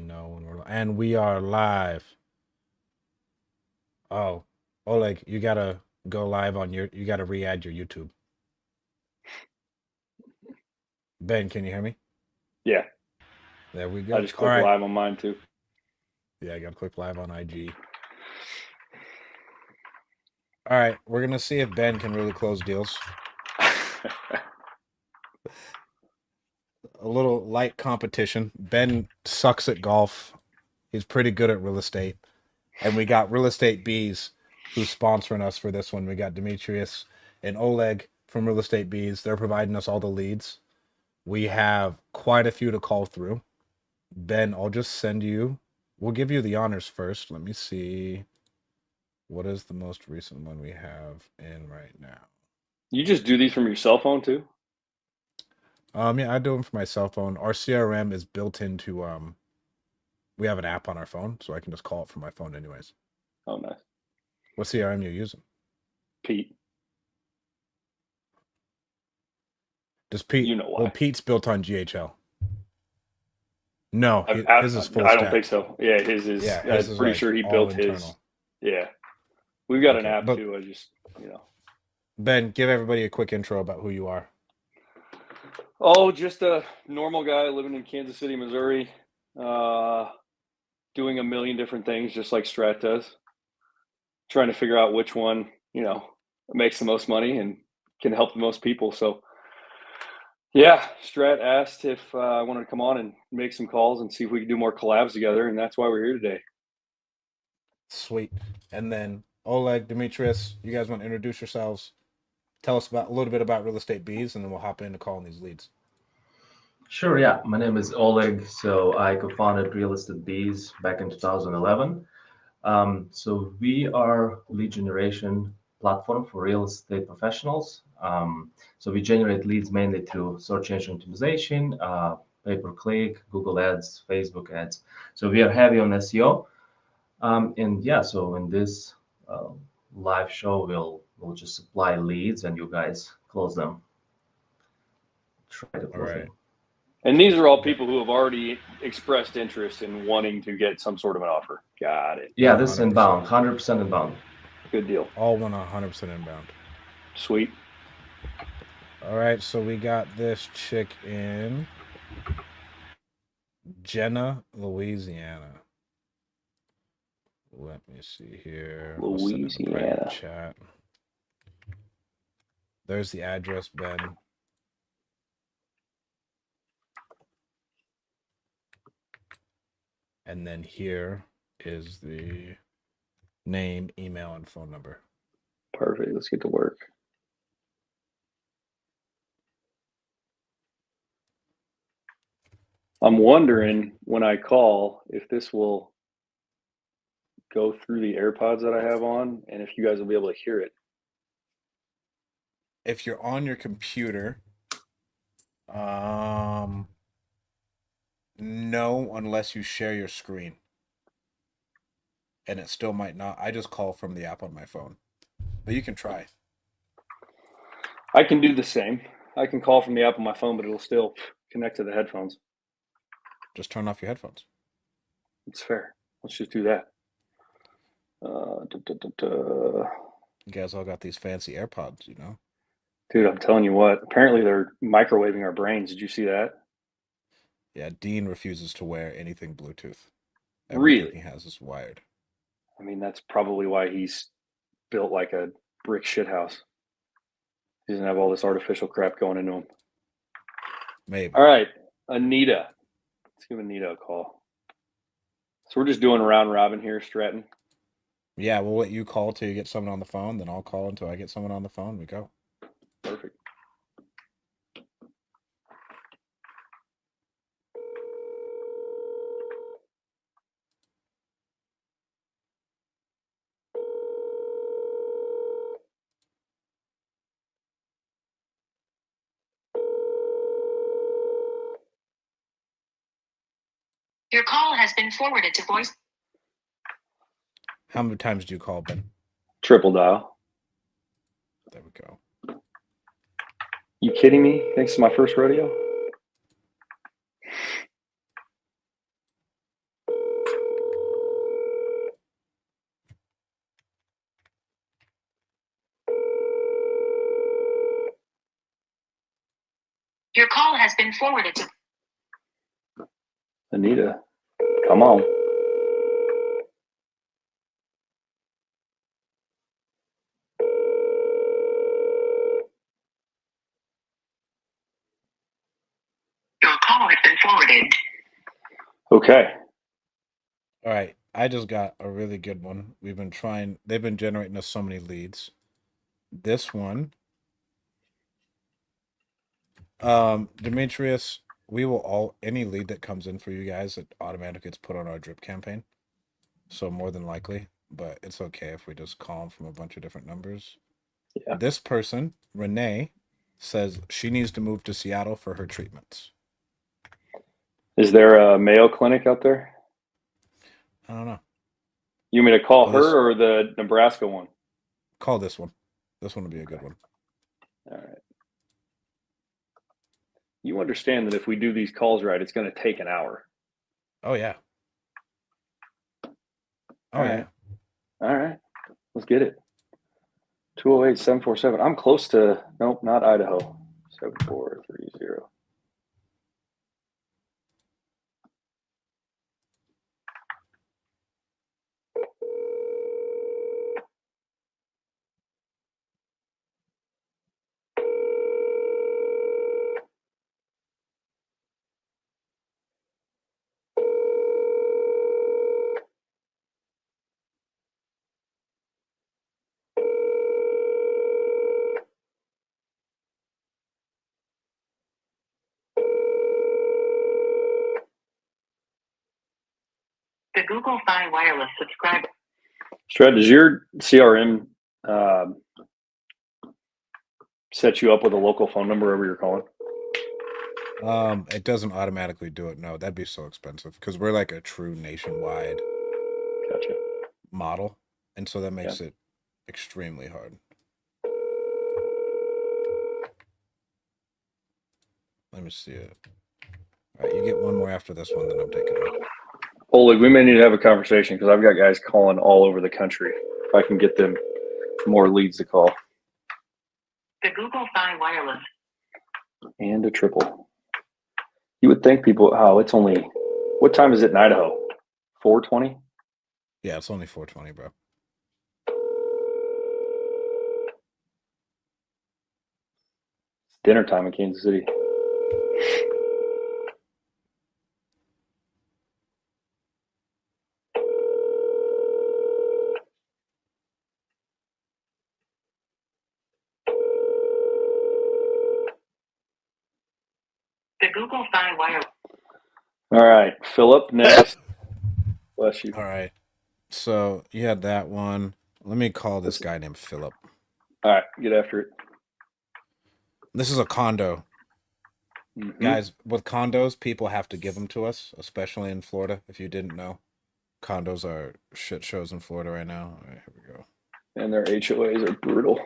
know when and we are live. Oh, Oleg, you gotta go live on your. You gotta re-add your YouTube. Ben, can you hear me? Yeah, There we I go. just All clicked right. live on mine too. Yeah, I gotta click live on IG. All right, we're gonna see if Ben can really close deals. A little light competition. Ben sucks at golf. He's pretty good at real estate. And we got Real Estate Bees who's sponsoring us for this one. We got Demetrius and Oleg from Real Estate Bees. They're providing us all the leads. We have quite a few to call through. Ben, I'll just send you. We'll give you the honors first. Let me see. What is the most recent one we have in right now? You just do these from your cell phone too? Yeah, I do them for my cell phone. Our CRM is built into we have an app on our phone, so I can just call it from my phone anyways. Oh, nice. What CRM you using? Pete, Does Pete? you know Well, why. Pete's built on GHL. No, I, his is full I don't think stack. so. Yeah, his is. Yeah, his I'm is pretty like sure he all built his. internal. Yeah, we've got an Okay, app but too. I just, you know. Ben, give everybody a quick intro about who you are. Oh, just a normal guy living in Kansas City, Missouri, uh, doing a million different things, just like Strat does. Trying to figure out which one, makes the most money and can help the most people. So yeah, Strat asked if I wanted to come on and make some calls and see if we could do more collabs together, and that's why we're here today. Sweet. And then Oleg, Demetrius, you guys want to introduce yourselves? Tell us about a little bit about Real Estate Bees, and then we'll hop into calling these leads. Sure, yeah. My name is Oleg. So I co-founded Real Estate Bees back in 2011. So we are lead generation platform for real estate professionals. So we generate leads mainly through search engine optimization, pay-per-click, Google Ads, Facebook ads. So we are heavy on SEO. And yeah, so in this uh, live show, we'll just supply leads and you guys close them. Try to All close right. them. And these So are all Ben, people who have already expressed interest in wanting to get some sort of an offer. Got it. Yeah, this is 100%. inbound, 100% inbound. Good deal. All 100% inbound. Sweet. All right, so we got this chick in Jenna, Louisiana. Let me see here. I'll send it in the private Louisiana. chat. There's the address, Ben. And then here is the name, email, and phone number. Perfect. Let's get to work. I'm wondering when I call if this will go through the AirPods that I have on and if you guys will be able to hear it. If you're on your computer, um, no, unless you share your screen. And it still might not. I just call from the app on my phone. But you can try. I can do the same. I can call from the app on my phone, but it'll still connect to the headphones. Just turn off your headphones. It's fair. Let's just do that. You guys all got these fancy AirPods, you know? Dude, I'm telling you what. Apparently, they're microwaving our brains. Did you see that? Yeah, Dean refuses to wear anything Bluetooth. Everything he Really? has is wired. I mean, that's probably why he's built like a brick shithouse. He doesn't have all this artificial crap going into him. Maybe. All right, Anita. Let's give Anita a call. So we're just doing a round robin here, Stratton. Yeah, we'll let you call till you get someone on the phone, then I'll call until I get someone on the phone. We go. Perfect. Your call has been forwarded to voice. How many times do you call, Ben? Triple dial. There we go. You kidding me? Thanks to my first rodeo. been forwarded to. Anita, come on. Your call has been forwarded. Okay. All right. I just got a really good one. They've been generating us so many leads. This one, Demetrius, any lead that comes in for you guys, it automatically gets put on our drip campaign. So more than likely, but it's okay if we just call them from a bunch of different numbers. Yeah. This person, Renee, says she needs to move to Seattle for her treatments. Is there a Mayo Clinic out there? I don't know. You want me to call Well, her or the Nebraska one? Call this one. This one will be a good one. All right. You understand that if we do these calls right, it's going to take an hour. Oh yeah. Oh All yeah. right. All right. Let's get it. 208-747. I'm close to, nope, not Idaho. 7430. The Google Fi Wireless subscriber. Strat, does your CRM set you up with a local phone number wherever you're calling? It doesn't automatically do it. No, that'd be so expensive because we're like a true nationwide Gotcha. model, and so that makes it extremely hard. Let me see it. All right, you get one more after this one, then I'm taking it. Oleg, we may need to have a conversation because I've got guys calling all over the country. If I can get them more leads to call. The Google Fi Wireless. And a triple. You would think people, it's only, what time is it in Idaho? 4:20? Yeah, it's only 4:20, bro. It's dinner time in Kansas City. The Google Fi Wireless. All right, Philip, next. Bless you. All right. So you had that one. Let me call this guy named Philip. All right, get after it. This is a condo. Mhm. Guys, with condos, people have to give them to us, especially in Florida. If you didn't know, condos are shit shows in Florida right now. All right, here we go. And their HOAs are brutal.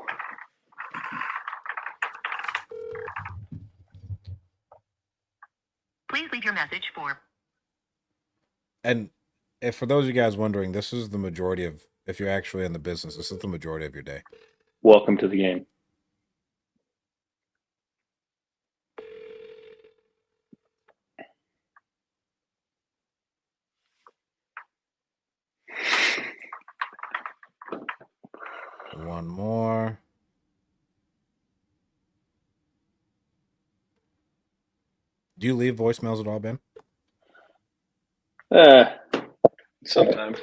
Please leave your message for. And if for those of you guys wondering, this is the majority of, if you're actually in the business, this is the majority of your day. Welcome to the game. One more. Do you leave voicemails at all, Ben? Sometimes.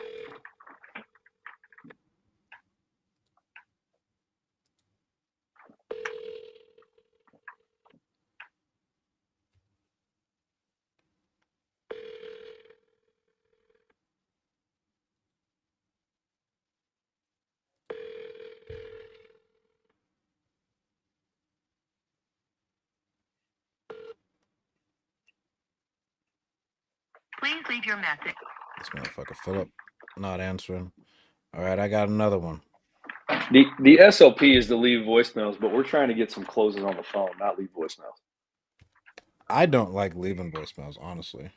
Please leave your message. This motherfucker Philip not answering. All right, I got another one. The SLP is to leave voicemails, but we're trying to get some closes on the phone, not leave voicemails. I don't like leaving voicemails, honestly.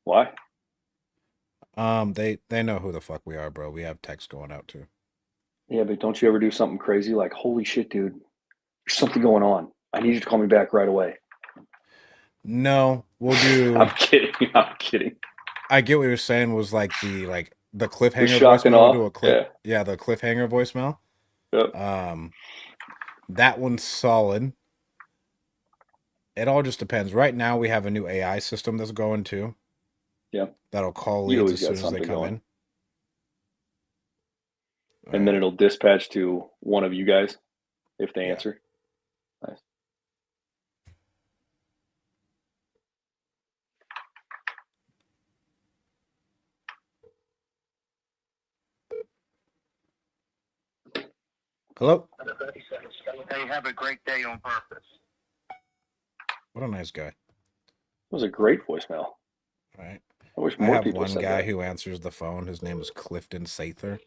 Why? They know who the fuck we are, bro. We have text going out too. Yeah, but don't you ever do something crazy like, holy shit, dude, there's something going on. I need you to call me back right away. No, we'll do. I'm kidding. I'm kidding. I get what you're saying. Was like the cliffhanger shock and voicemail. We'll awe. do a clip. Yeah, the cliffhanger voicemail. Yep. That one's solid. It all just depends. Right now, we have a new AI system that's going too. Yeah. That'll call You leads always as got soon as they something come going. in. And then it'll dispatch to one of you guys if they Yeah. answer. Nice. Hello. Hey, have a great day on purpose. What a nice guy. It was a great voicemail. All right. I wish I more have people one said guy that. who answers the phone. His name is Clifton Sather.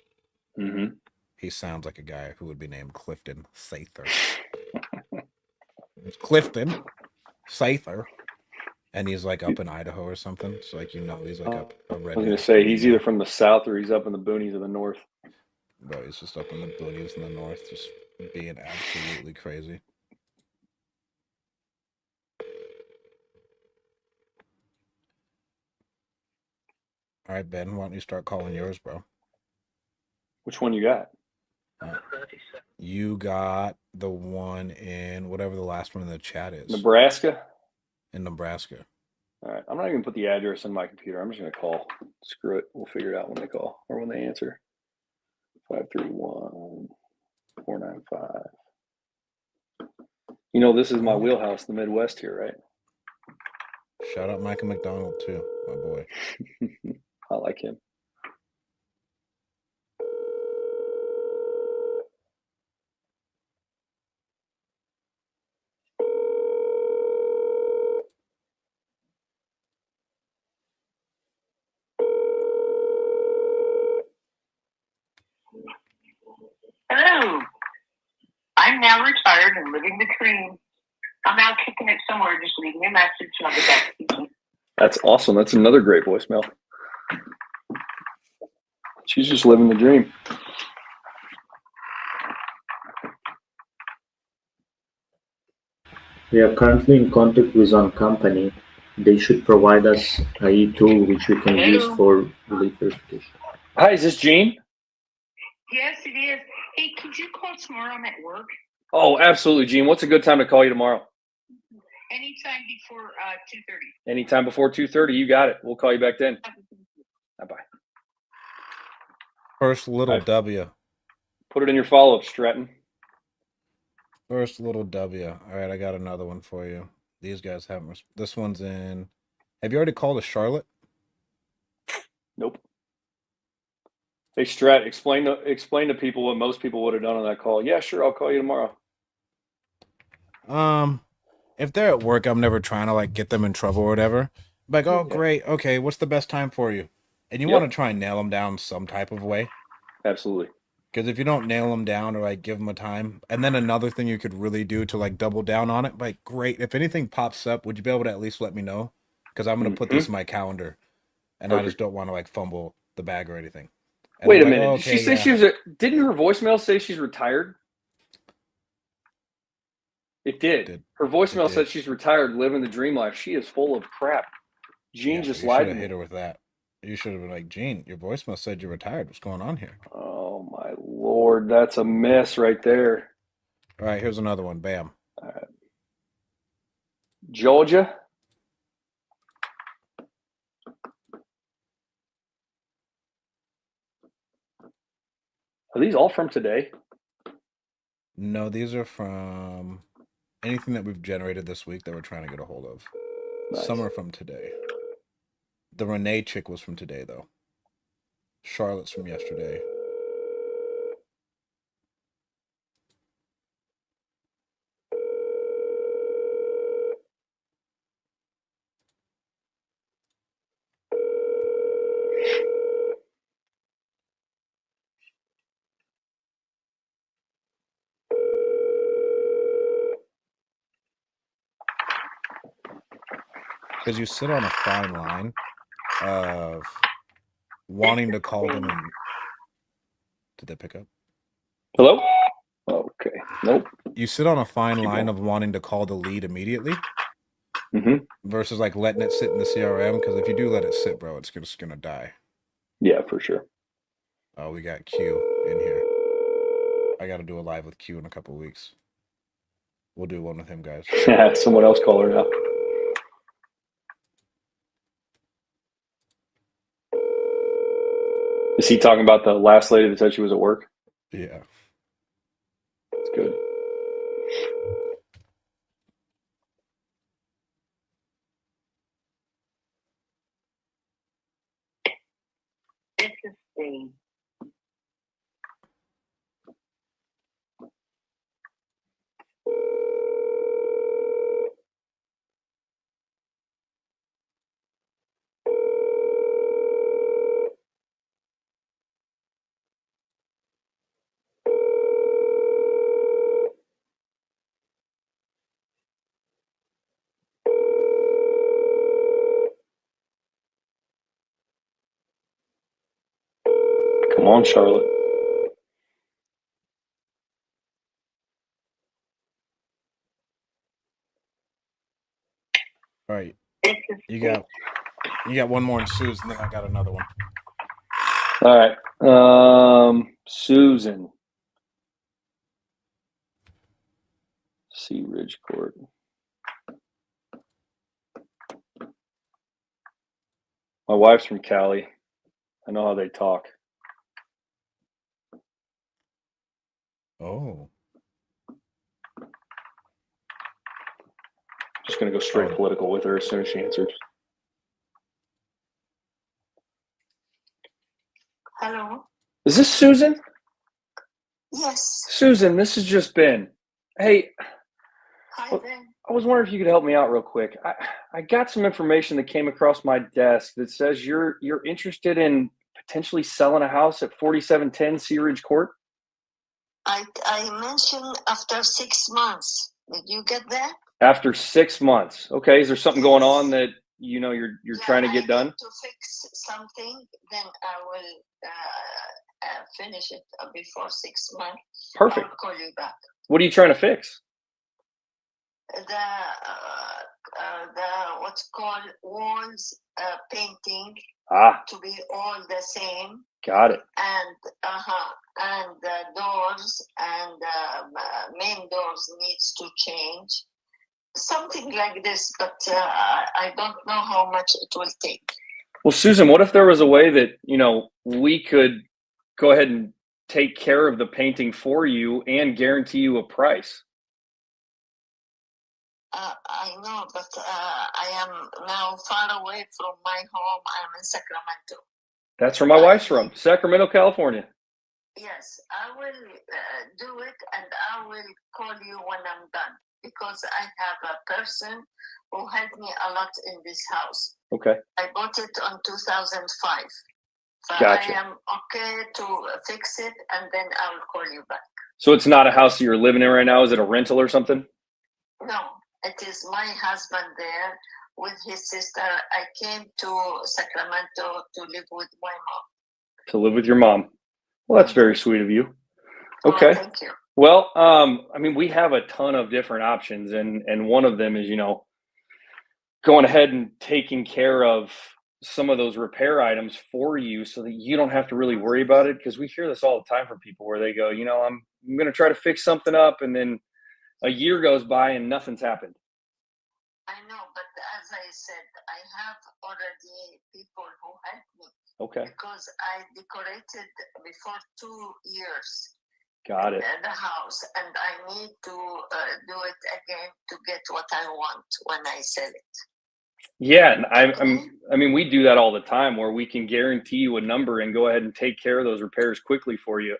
Mm-hmm. He sounds like a guy who would be named Clifton Sather. It's Clifton Sather, and he's like up in Idaho or something. So like he's like up a I was redneck. going to say he's either from the south or he's up in the boonies of the north. Bro, he's just up in the boonies in the north, just being absolutely crazy. All right, Ben, why don't you start calling yours, bro? Which one you got? You got the one in whatever the last one in the chat is. Nebraska? In Nebraska. All right. I'm not even going to put the address in my computer. I'm just going to call. Screw it. We'll figure it out when they call or when they answer. 531 495. You know, this is my wheelhouse, the Midwest here, right? Shout out Michael McDonald, too, my boy. I like him. Hello. I'm now retired and living the dream. I'm out kicking it somewhere. Just leave me a message and I'll get back to you. That's awesome. That's another great voicemail. She's just living the dream. We are currently in contact with one company. They should provide us a e-tool which we can use for relief verification. Hi, is this Gene? Yes, it is. Hey, could you call tomorrow? I'm at work. Oh, absolutely, Gene. What's a good time to call you tomorrow? Anytime before 2:30. Anytime before 2:30. You got it. We'll call you back then. Bye-bye. First little Right. W. Put it in your follow-up, Stratton. First little W. All right, I got another one for you. These guys haven't. This one's in. Have you already called a Charlotte? Nope. Hey, Strat, explain to people what most people would have done on that call. Yeah, sure, I'll call you tomorrow. If they're at work, I'm never trying to like get them in trouble or whatever. Like, oh, Yeah. great. Okay, what's the best time for you? And you Yep. want to try and nail them down some type of way. Absolutely. Because if you don't nail them down or like give them a time, and then another thing you could really do to like double down on it, like, great. If anything pops up, would you be able to at least let me know? Because I'm going to put this in my calendar, and I just don't want to like fumble the bag or anything. And Wait a I'm like, minute. oh, Did she okay, say yeah. she was? Didn't her voicemail say she's retired? It did. Her voicemail said she's retired, living the dream life. She is full of crap. Gene just you lied should to have me. hit her with that. You should have been like, Gene, your voicemail said you're retired. What's going on here? Oh my Lord, that's a mess right there. All right, here's another one. Bam. All right. Georgia. Are these all from today? No, these are from anything that we've generated this week that we're trying to get a hold of. Nice. Some are from today. The Renee chick was from today, though. Charlotte's from yesterday. Because you sit on a fine line of wanting to call them and... Did they pick up? Hello? Okay. Nope. You sit on a fine line of wanting to call the lead immediately. versus like letting it sit in the CRM. Because if you do let it sit, bro, it's just gonna die. Yeah, for sure. Oh, we got Q in here. I got to do a live with Q in a couple weeks. We'll do one with him, guys. Someone else call her now. Is he talking about the last lady that said she was at work? Yeah. That's good. This is the Come on, Charlotte. All right. this is You got one more in Sue's, and then I got another one. All right. Susan. Sea Ridge Court. My wife's from Cali. I know how they talk. Oh. Just going to go straight political with her as soon as she answers. hello. Is this Susan? Yes. Susan, this is just Ben. Hey, Hi, Ben. I was wondering if you could help me out real quick. I got some information that came across my desk that says you're interested in potentially selling a house at 4710 Sea Ridge Court. I mentioned after 6 months. Did you get that? After 6 months. Okay, is there something going on that you're trying to get done? To fix something, then I will finish it before 6 months. Perfect. I'll call you back. What are you trying to fix? The what's called walls painting to be all the same, Got it. and the doors and main doors needs to change, something like this. But I don't know how much it will take. Well, Susan, what if there was a way that we could go ahead and take care of the painting for you and guarantee you a price? I know, but I am now far away from my home. I'm in Sacramento. That's where my wife's from, Sacramento, California. Yes, I will do it, and I will call you when I'm done, because I have a person who helped me a lot in this house. Okay. I bought it on 2005. So Gotcha. I am okay to fix it, and then I will call you back. So it's not a house that you're living in right now? Is it a rental or something? No, it is my husband there with his sister. I came to Sacramento to live with my mom. To live with your mom. Well, that's very sweet of you. Okay. Oh, thank you. Well, we have a ton of different options, and one of them is, going ahead and taking care of some of those repair items for you so that you don't have to really worry about it. Because we hear this all the time from people where they go, I'm going to try to fix something up, and then a year goes by and nothing's happened. I know, but as I said, I have already people who help me. Okay. Because I decorated before 2 years. Got it. The house, and I need to do it again to get what I want when I sell it. Yeah, and we do that all the time, where we can guarantee you a number and go ahead and take care of those repairs quickly for you.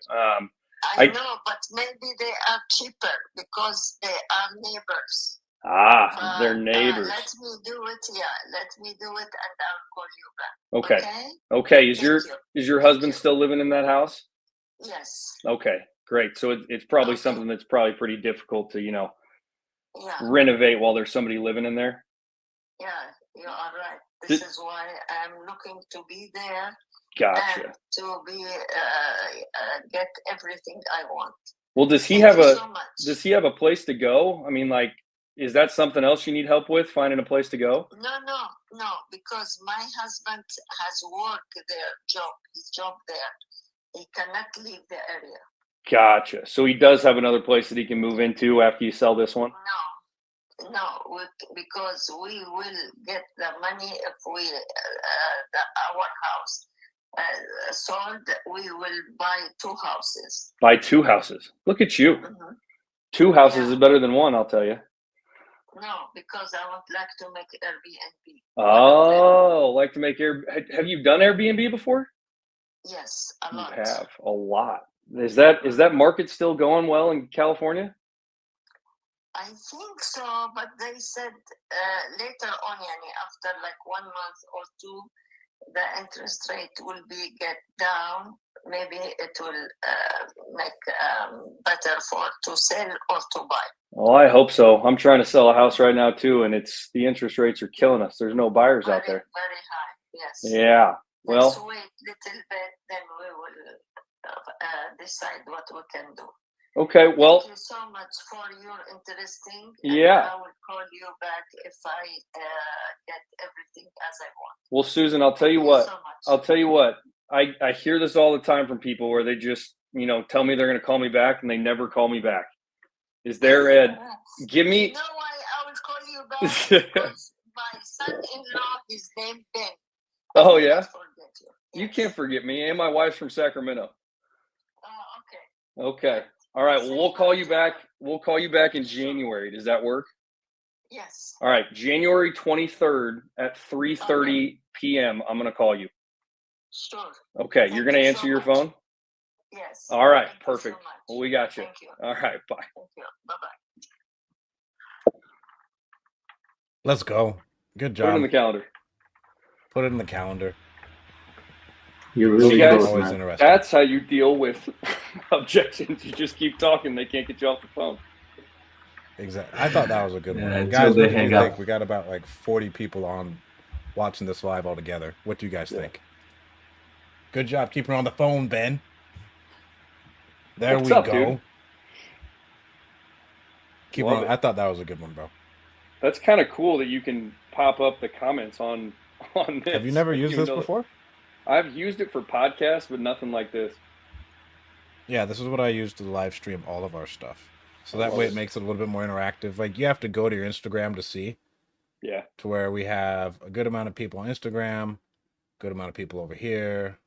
I know, but maybe they are cheaper because they are neighbors. They're neighbors. Let me do it. Yeah, let me do it, and I'll call you back. Okay. Okay. Is your husband still living in that house? Yes. Okay, great. So it's probably something that's probably pretty difficult to renovate while there's somebody living in there. Yeah, you are right. This is why I'm looking to be there. Gotcha. And to be get everything I want. Well, does he have a place to go? I mean, like, Is that something else you need help with? Finding a place to go? No, because my husband has work there, his job there. He cannot leave the area. Gotcha. So he does have another place that he can move into after you sell this one? Because we will get the money if we our house sold. We will buy 2 houses. Buy 2 houses. Look at you. Mhm. 2 houses Yeah. is better than 1, I'll tell you. No, because I would like to make Airbnb. Oh, like to make have you done Airbnb before? Yes, a You lot. have a lot. Is that market still going well in California? I think so, but they said later on, yani, after like 1 month or 2, the interest rate will get down. Maybe it will make better to sell or to buy. Well, I hope so. I'm trying to sell a house right now too, and the interest rates are killing us. There's no buyers out there. Very high. Yes. Yeah. Let's Well, wait a little bit, then we will decide what we can do. okay. Well, Thank you so much for your interesting. Yeah. I will call you back if I get everything as I want. well, Susan, I'll tell you Thank what. you so much. I'll tell you what. I hear this all the time from people where they just, tell me they're going to call me back and they never call me back. Is there give me You know why I will call you back? Because my son-in-law, his name Ben. I Oh, will yeah? not forget you. You Yes. can't forget me, and my wife's from Sacramento. Okay. Okay. All right. Well, we'll call you back. We'll call you back in January. Does that work? Yes. All right. January 23rd at 3:30 p.m. I'm going to call you. Sure. Okay. Thank You're going to you answer so your much. phone? Yes. All right. Thank you so Perfect. much. Well, we got you. Thank you. All right. Bye. Thank you. Bye-bye. Let's go. Good Put it in job. the calendar. Put it in the calendar. You're Those really guys- good, always man. interesting. That's how you deal with objections. You just keep talking. They can't get you off the phone. Exactly. I thought that was a good Yeah, one. until Guys, they what do you hang think? up. We got about like 40 people on watching this live all together. What do you guys Yeah. think? Good job keeping her on the phone, Ben. There What's we up, go. dude? Keep her Love on. it. I thought that was a good one, bro. That's kind of cool that you can pop up the comments on this. Have you never I didn't used even this know that. before? I've used it for podcasts, but nothing like this. Yeah, this is what I use to live stream all of our stuff. So that love way it. it makes it a little bit more interactive. Like you have to go to your Instagram to see, Yeah. to where we have a good amount of people on Instagram, good amount of people over here.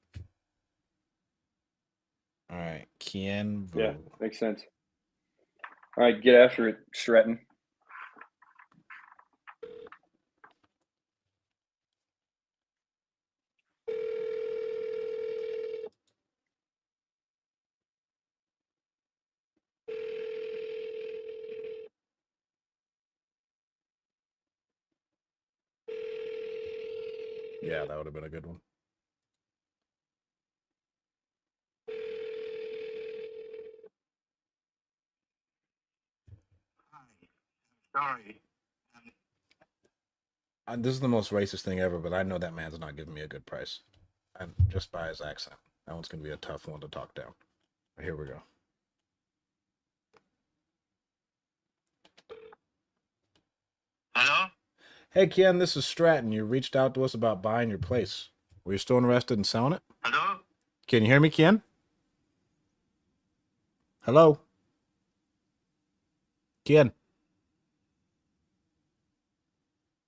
All right, Kien Vu. Yeah. Makes sense. All right. Get after it, Stratton. Yeah, that would have been a good one. Sorry. And this is the most racist thing ever, but I know that man's not giving me a good price. And just by his accent. That one's going to be a tough one to talk down. But here we go. Hello? Hey, Ken, this is Stratton. You reached out to us about buying your place. Were you still interested in selling it? Hello? Can you hear me, Ken? Hello? Ken?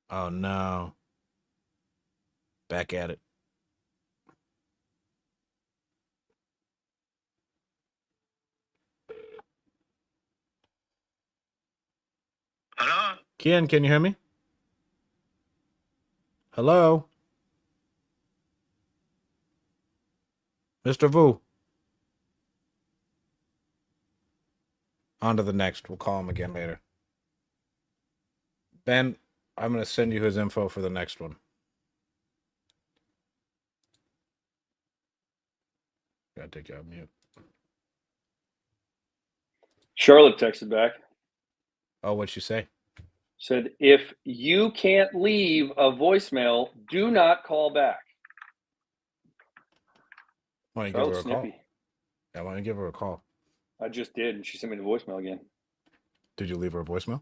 Oh, no. Back at it. Hello? Ken, can you hear me? Hello? Mr. Vu? On to the next. We'll call him again later. Ben, I'm going to send you his info for the next one. Gotta take you off mute. Charlotte texted back. Oh, what'd she say? Said, if you can't leave a voicemail, do not call back. Why don't you give her Charlotte's a call? snippy. Yeah, why don't you give her a call? I just did, and she sent me the voicemail again. Did you leave her a voicemail?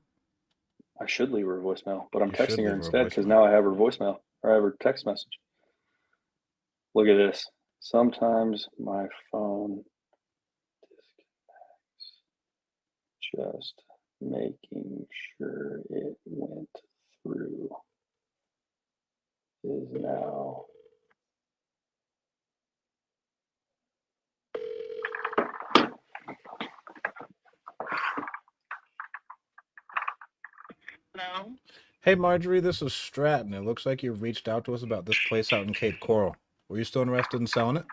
I should leave her a voicemail, but I'm You should texting her leave her a instead because voicemail. now I have her voicemail or I have her text message. Look at this. Sometimes my phone disconnects. Just making sure it went through is now. Hello? Hey, Marjorie, this is Stratton. It looks like you reached out to us about this place out in Cape Coral. Were you still interested in selling it?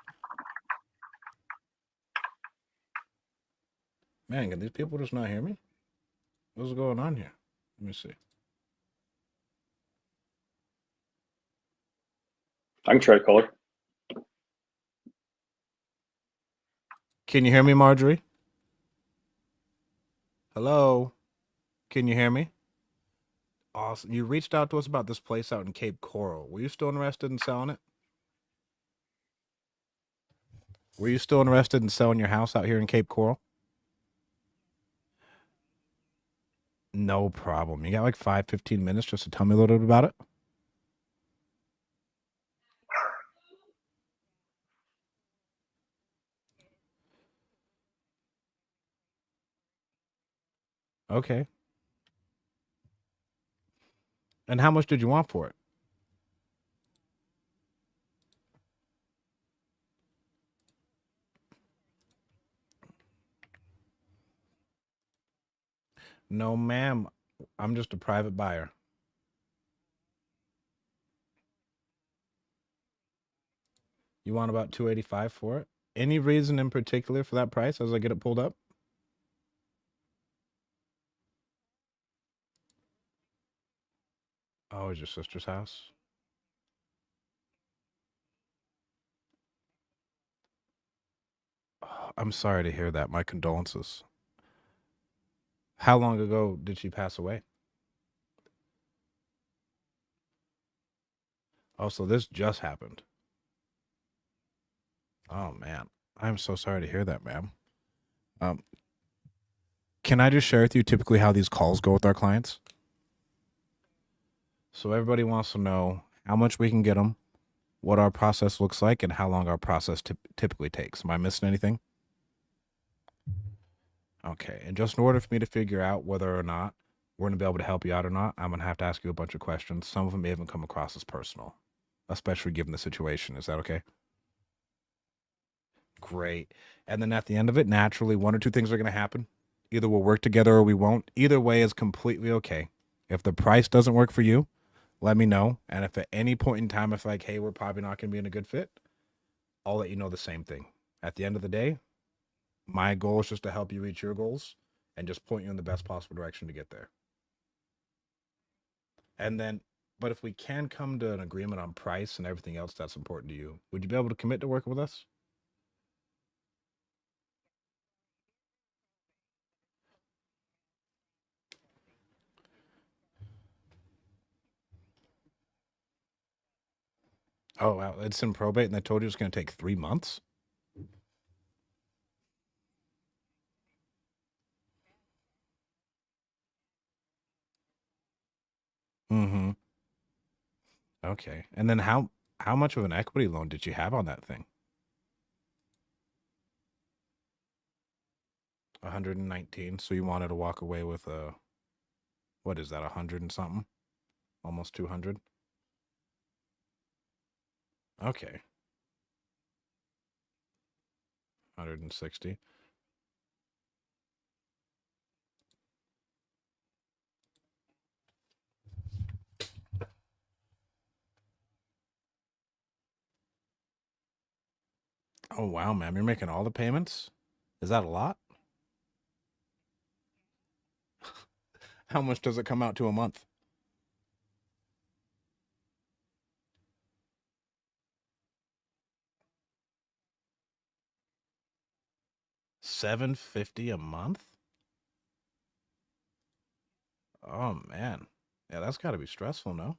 Man, can these people just not hear me? What's going on here? Let me see. I can try to call her. Can you hear me, Marjorie? Hello? Can you hear me? Awesome. You reached out to us about this place out in Cape Coral. Were you still interested in selling it? Were you still interested in selling your house out here in Cape Coral? No problem. You got like 15 minutes just to tell me a little bit about it? Okay. And how much did you want for it? No, ma'am. I'm just a private buyer. You want about 285 for it? Any reason in particular for that price as I get it pulled up? Oh, it's your sister's house? Oh, I'm sorry to hear that. My condolences. How long ago did she pass away? Oh, so this just happened. Oh man. I'm so sorry to hear that, ma'am. Um, can I just share with you typically how these calls go with our clients? So everybody wants to know how much we can get them, what our process looks like, and how long our process typically takes. Am I missing anything? Okay. And just in order for me to figure out whether or not we're going to be able to help you out or not, I'm going to have to ask you a bunch of questions. Some of them may even come across as personal, especially given the situation. Is that okay? Great. And then at the end of it, naturally, one or two things are going to happen. Either we'll work together or we won't. Either way is completely okay. If the price doesn't work for you, let me know. And if at any point in time, if like, hey, we're probably not going to be in a good fit, I'll let you know the same thing. At the end of the day, my goal is just to help you reach your goals and just point you in the best possible direction to get there. And then, but if we can come to an agreement on price and everything else that's important to you, would you be able to commit to working with us? Oh, wow. It's in probate and they told you it's going to take 3 months? Mm-hmm. Okay. And then how much of an equity loan did you have on that thing? 119. So you wanted to walk away with what is that, 100 and something? Almost 200? Okay. 160. Oh wow, ma'am. You're making all the payments? Is that a lot? How much does it come out to a month? 750 a month? Oh man. Yeah, that's gotta be stressful, no?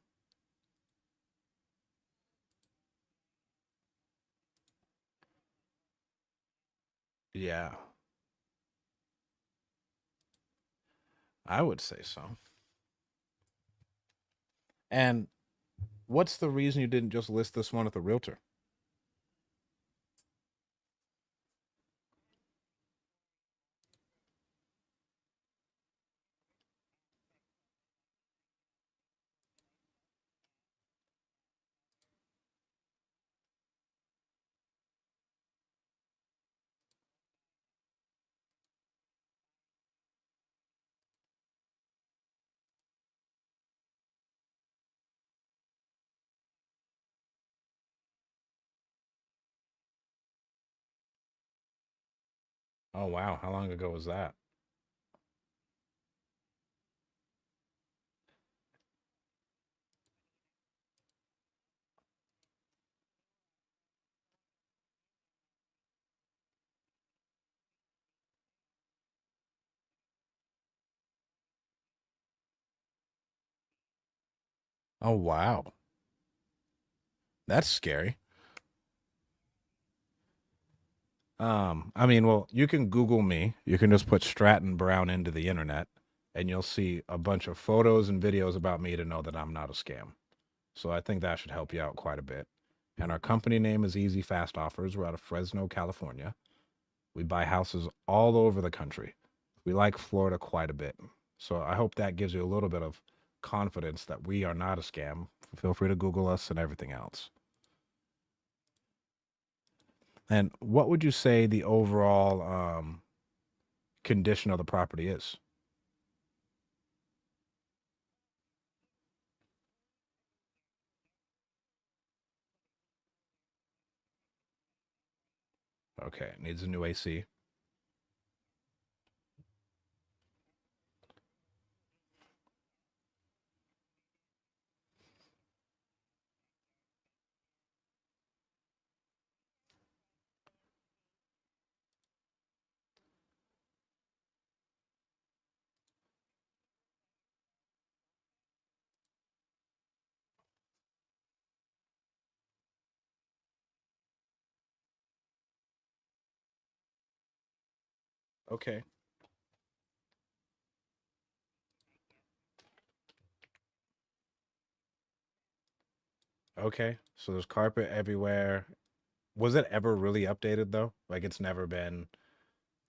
Yeah, I would say so. And what's the reason you didn't just list this one with a realtor? Oh wow, how long ago was that? Oh wow. That's scary. I mean, well, you can Google me. You can just put Stratton Brown into the internet and you'll see a bunch of photos and videos about me to know that I'm not a scam. So I think that should help you out quite a bit. And our company name is Easy Fast Offers. We're out of Fresno, California. We buy houses all over the country. We like Florida quite a bit. So I hope that gives you a little bit of confidence that we are not a scam. Feel free to Google us and everything else. And what would you say the overall condition of the property is? Okay, it needs a new AC. Okay. Okay. So there's carpet everywhere. Was it ever really updated though? Like it's never been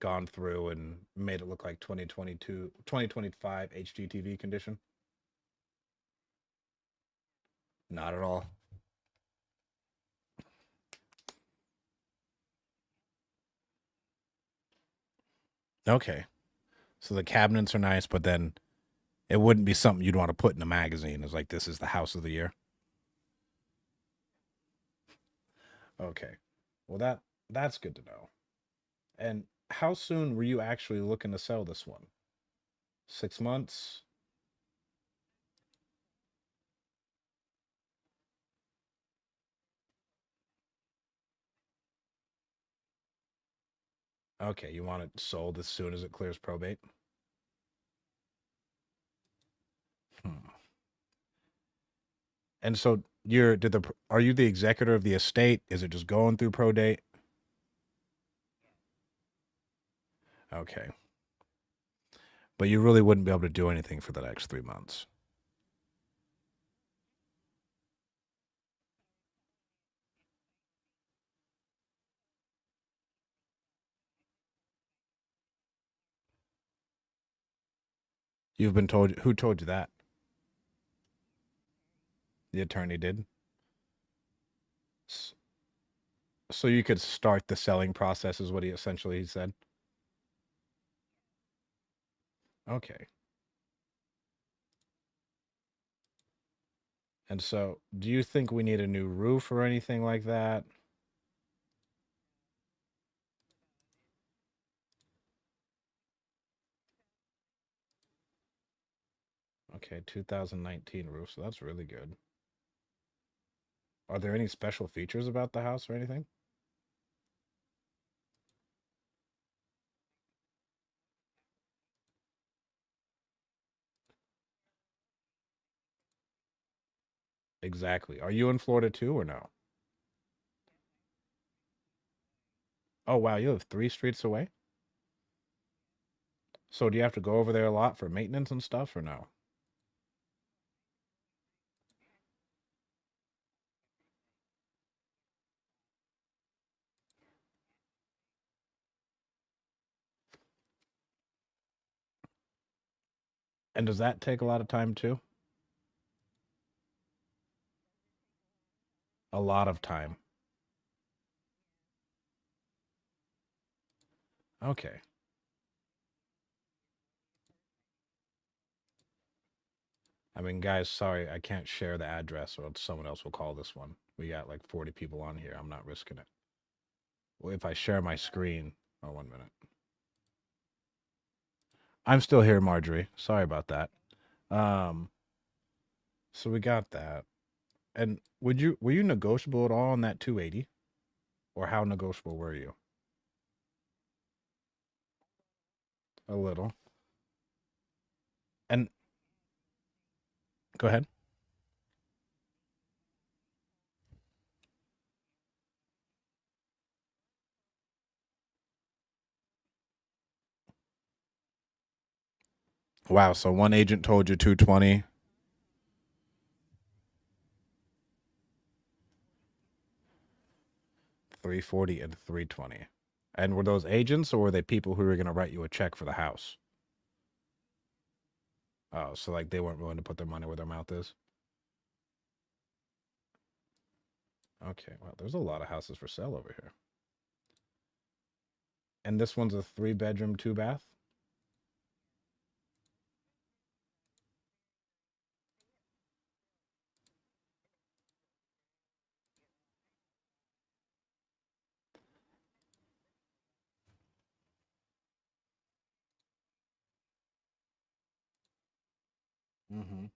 gone through and made it look like 2022, 2025 HGTV condition? Not at all. Okay. So the cabinets are nice, but then it wouldn't be something you'd want to put in a magazine. It's like this is the house of the year. Okay. Well that's good to know. And how soon were you actually looking to sell this one? 6 months? Okay, you want it sold as soon as it clears probate? Hmm. And so are you the executor of the estate? Is it just going through probate? Okay. But you really wouldn't be able to do anything for the next 3 months. You've been told who told you that? The attorney did. S- So you could start the selling process is what he essentially said. Okay. And so do you think we need a new roof or anything like that? Okay, 2019 roof, so that's really good. Are there any special features about the house or anything? Exactly. Are you in Florida too or no? Oh wow, you live 3 streets away? So do you have to go over there a lot for maintenance and stuff or no? And does that take a lot of time too? A lot of time. Okay. I mean, guys, sorry, I can't share the address or someone else will call this one. We got like 40 people on here. I'm not risking it. Well, if I share my screen, oh, 1 minute. I'm still here, Marjorie. Sorry about that. So we got that. And were you negotiable at all on that 280? Or how negotiable were you? A little. And go ahead. Wow, so one agent told you 220. $340 and $320. And were those agents or were they people who were going to write you a check for the house? Oh, so like they weren't willing to put their money where their mouth is? Okay, well, there's a lot of houses for sale over here. And this one's a 3-bedroom, 2-bath? Mm-hmm.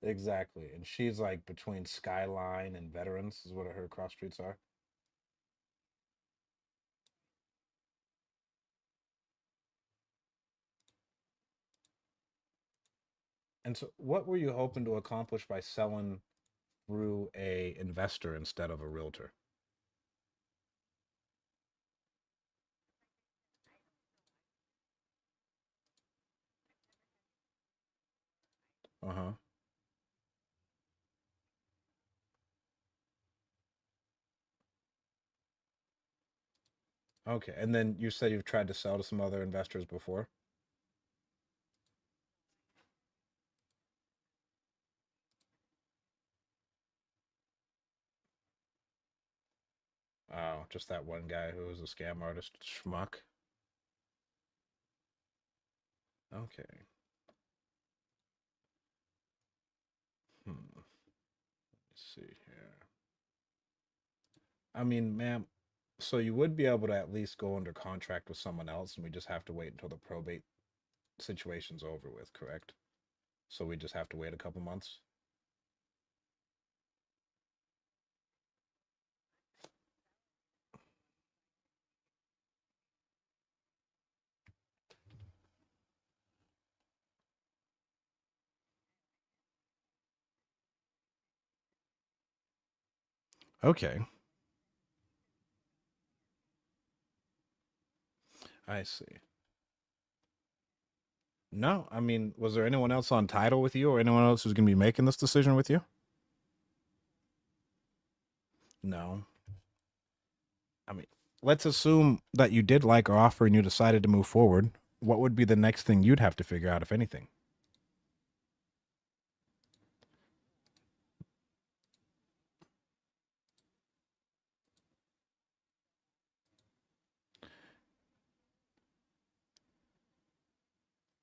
Exactly. And she's like between Skyline and Veterans is what her cross streets are. And so what were you hoping to accomplish by selling through a investor instead of a realtor? Uh-huh. Okay. And then you said you've tried to sell to some other investors before? Oh, just that one guy who was a scam artist schmuck. Okay. Let's see here. I mean, ma'am, so you would be able to at least go under contract with someone else, and we just have to wait until the probate situation's over with, correct? So we just have to wait a couple months? Okay, I see. No, I mean, was there anyone else on title with you or anyone else who's going to be making this decision with you? No. I mean, let's assume that you did like our offer and you decided to move forward. What would be the next thing you'd have to figure out, if anything?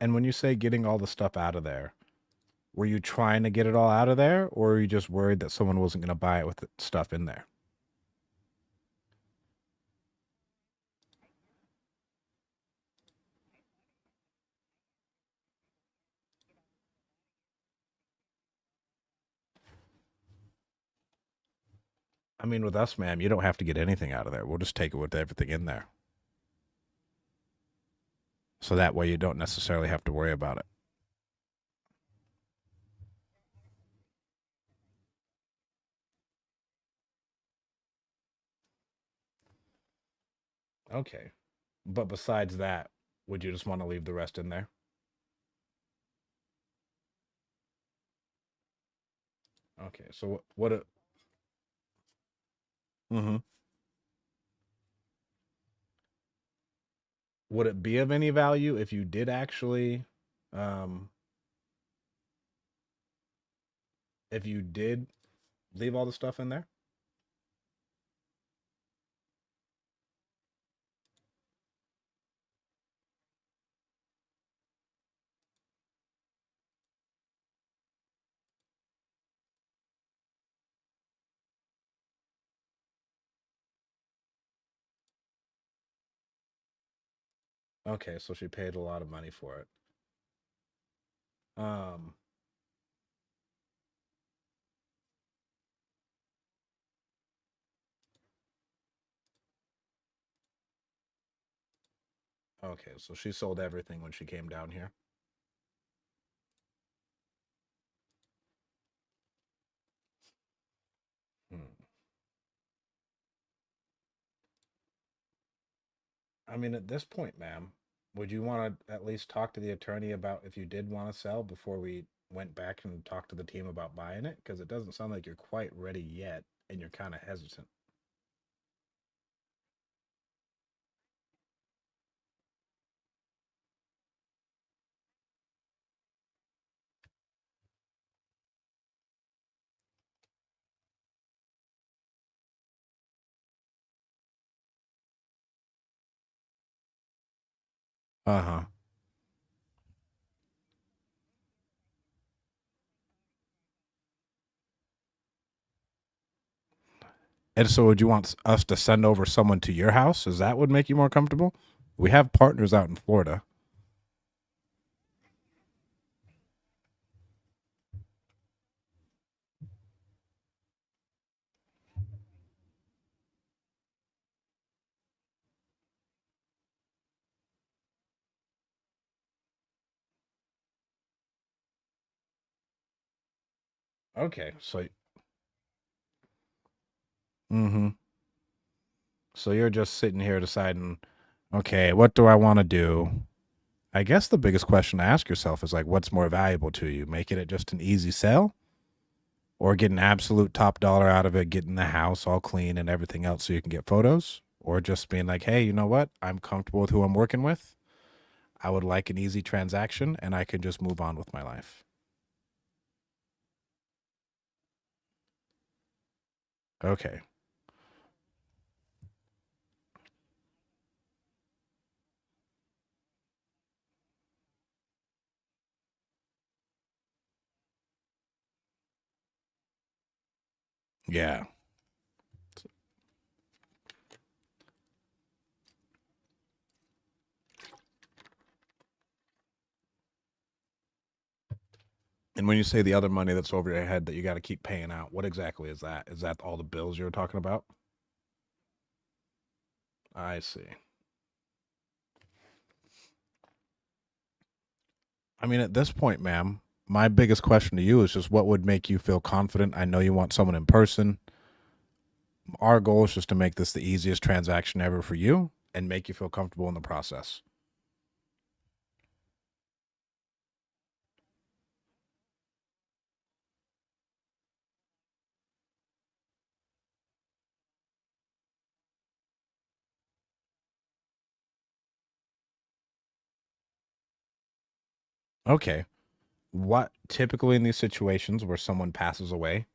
And when you say getting all the stuff out of there, were you trying to get it all out of there, or were you just worried that someone wasn't going to buy it with the stuff in there? I mean, with us, ma'am, you don't have to get anything out of there. We'll just take it with everything in there. So that way you don't necessarily have to worry about it. Okay. But besides that, would you just want to leave the rest in there? Okay. So what Mm-hmm. Would it be of any value if you did actually, um, if you did leave all the stuff in there? Okay, so she paid a lot of money for it. Um, okay, so she sold everything when she came down here. Hmm. I mean, at this point, ma'am, would you want to at least talk to the attorney about if you did want to sell before we went back and talked to the team about buying it? Because it doesn't sound like you're quite ready yet, and you're kind of hesitant. Uh huh. And so, would you want us to send over someone to your house? Is that would make you more comfortable? We have partners out in Florida. Okay, so mm-hmm. So you're just sitting here deciding, okay, what do I want to do? I guess the biggest question to ask yourself is like, what's more valuable to you? Making it just an easy sell, or getting absolute top dollar out of it, getting the house all clean and everything else so you can get photos, or just being like, hey, you know what? I'm comfortable with who I'm working with. I would like an easy transaction, and I can just move on with my life. Okay. Yeah. And when you say the other money that's over your head that you got to keep paying out, what exactly is that? Is that all the bills you were talking about? I see. I mean, at this point, ma'am, my biggest question to you is just what would make you feel confident? I know you want someone in person. Our goal is just to make this the easiest transaction ever for you and make you feel comfortable in the process. Okay. What typically in these situations where someone passes away,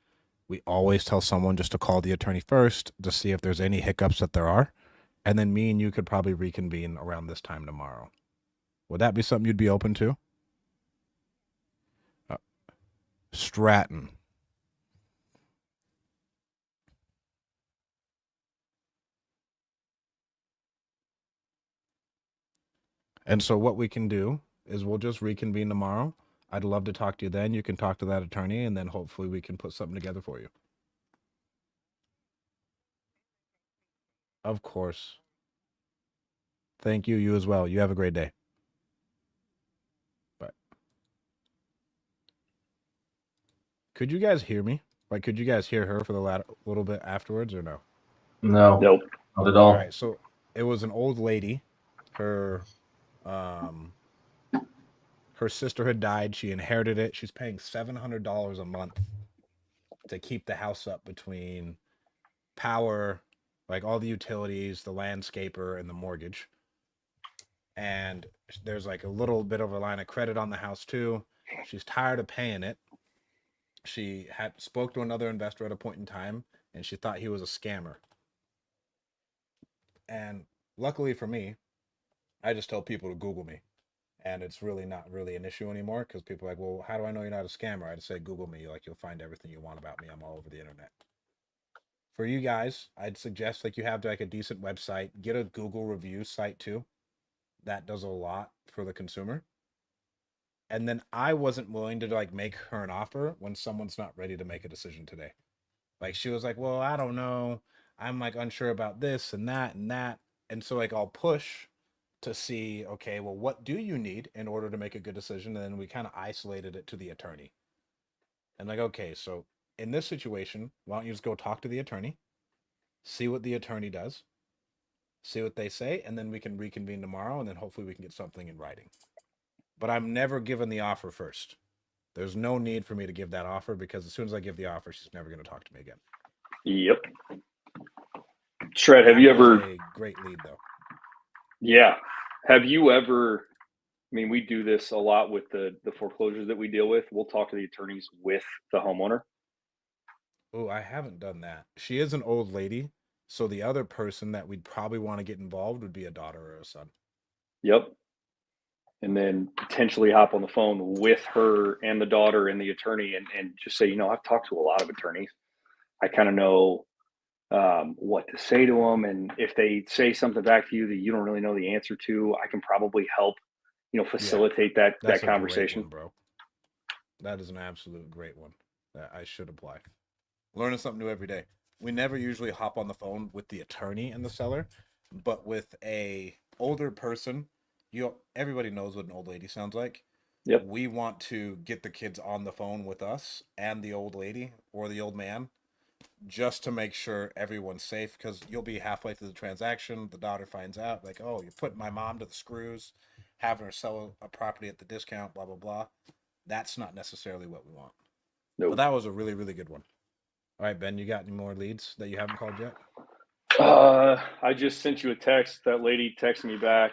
we always tell someone just to call the attorney first to see if there's any hiccups that there are. And then me and you could probably reconvene around this time tomorrow. Would that be something you'd be open to? Uh, Stratton. And so what we can do is we'll just reconvene tomorrow. I'd love to talk to you then. You can talk to that attorney, and then hopefully we can put something together for you. Of course. Thank you. You as well. You have a great day. Bye. Could you guys hear me? Like, could you guys hear her for the little bit afterwards or no? No, Nope. not at All all. right. So it was an old lady. Her, um, her sister had died. She inherited it. She's paying $700 a month to keep the house up between power, like all the utilities, the landscaper, and the mortgage. And there's like a little bit of a line of credit on the house too. She's tired of paying it. She had spoke to another investor at a point in time, and she thought he was a scammer. And luckily for me, I just tell people to Google me, and it's really not really an issue anymore because people are like, well, how do I know you're not a scammer? I just say Google me, like you'll find everything you want about me. I'm all over the internet. For you guys, I'd suggest like you have like a decent website, get a Google review site too. That does a lot for the consumer. And then I wasn't willing to like make her an offer when someone's not ready to make a decision today. Like she was like, well, I don't know. I'm like unsure about this and that and that. And so like I'll push to see, okay, well, what do you need in order to make a good decision? And then we kind of isolated it to the attorney. And like, okay, so in this situation, why don't you just go talk to the attorney, see what the attorney does, see what they say, and then we can reconvene tomorrow, and then hopefully we can get something in writing. But I'm never given the offer first. There's no need for me to give that offer because as soon as I give the offer, she's never going to talk to me again. Yep. Shred, have That you was ever? a great lead though? Yeah. Have you ever? I mean, we do this a lot with the foreclosures that we deal with. We'll talk to the attorneys with the homeowner. Oh, I haven't done that. She is an old lady, so the other person that we'd probably want to get involved would be a daughter or a son. Yep. And then potentially hop on the phone with her and the daughter and the attorney and just say, I've talked to a lot of attorneys. I kind of know what to say to them. And if they say something back to you that you don't really know the answer to, I can probably help, facilitate that That's a great conversation. one, bro. That is an absolute great one that I should apply. Learning something new every day. We never usually hop on the phone with the attorney and the seller, but with a older person, everybody knows what an old lady sounds like. Yep. We want to get the kids on the phone with us and the old lady or the old man just to make sure everyone's safe, because you'll be halfway through the transaction, the daughter finds out, like, oh, you're putting my mom to the screws, having her sell a property at the discount, blah, blah, blah. That's not necessarily what we want. Nope. But that was a really, really good one. All right, Ben, you got any more leads that you haven't called yet? I just sent you a text. That lady texted me back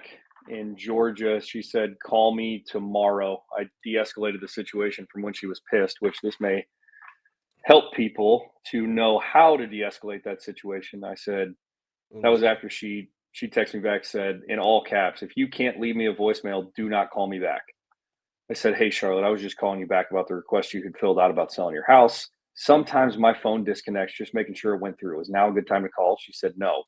in Georgia. She said, call me tomorrow. I de-escalated the situation from when she was pissed, which this may help people to know how to de-escalate that situation. I said, that was after she texted me back, said in all caps, if you can't leave me a voicemail, do not call me back. I said, hey, Charlotte, I was just calling you back about the request you had filled out about selling your house. Sometimes my phone disconnects, just making sure it went through. Is now a good time to call? She said, no.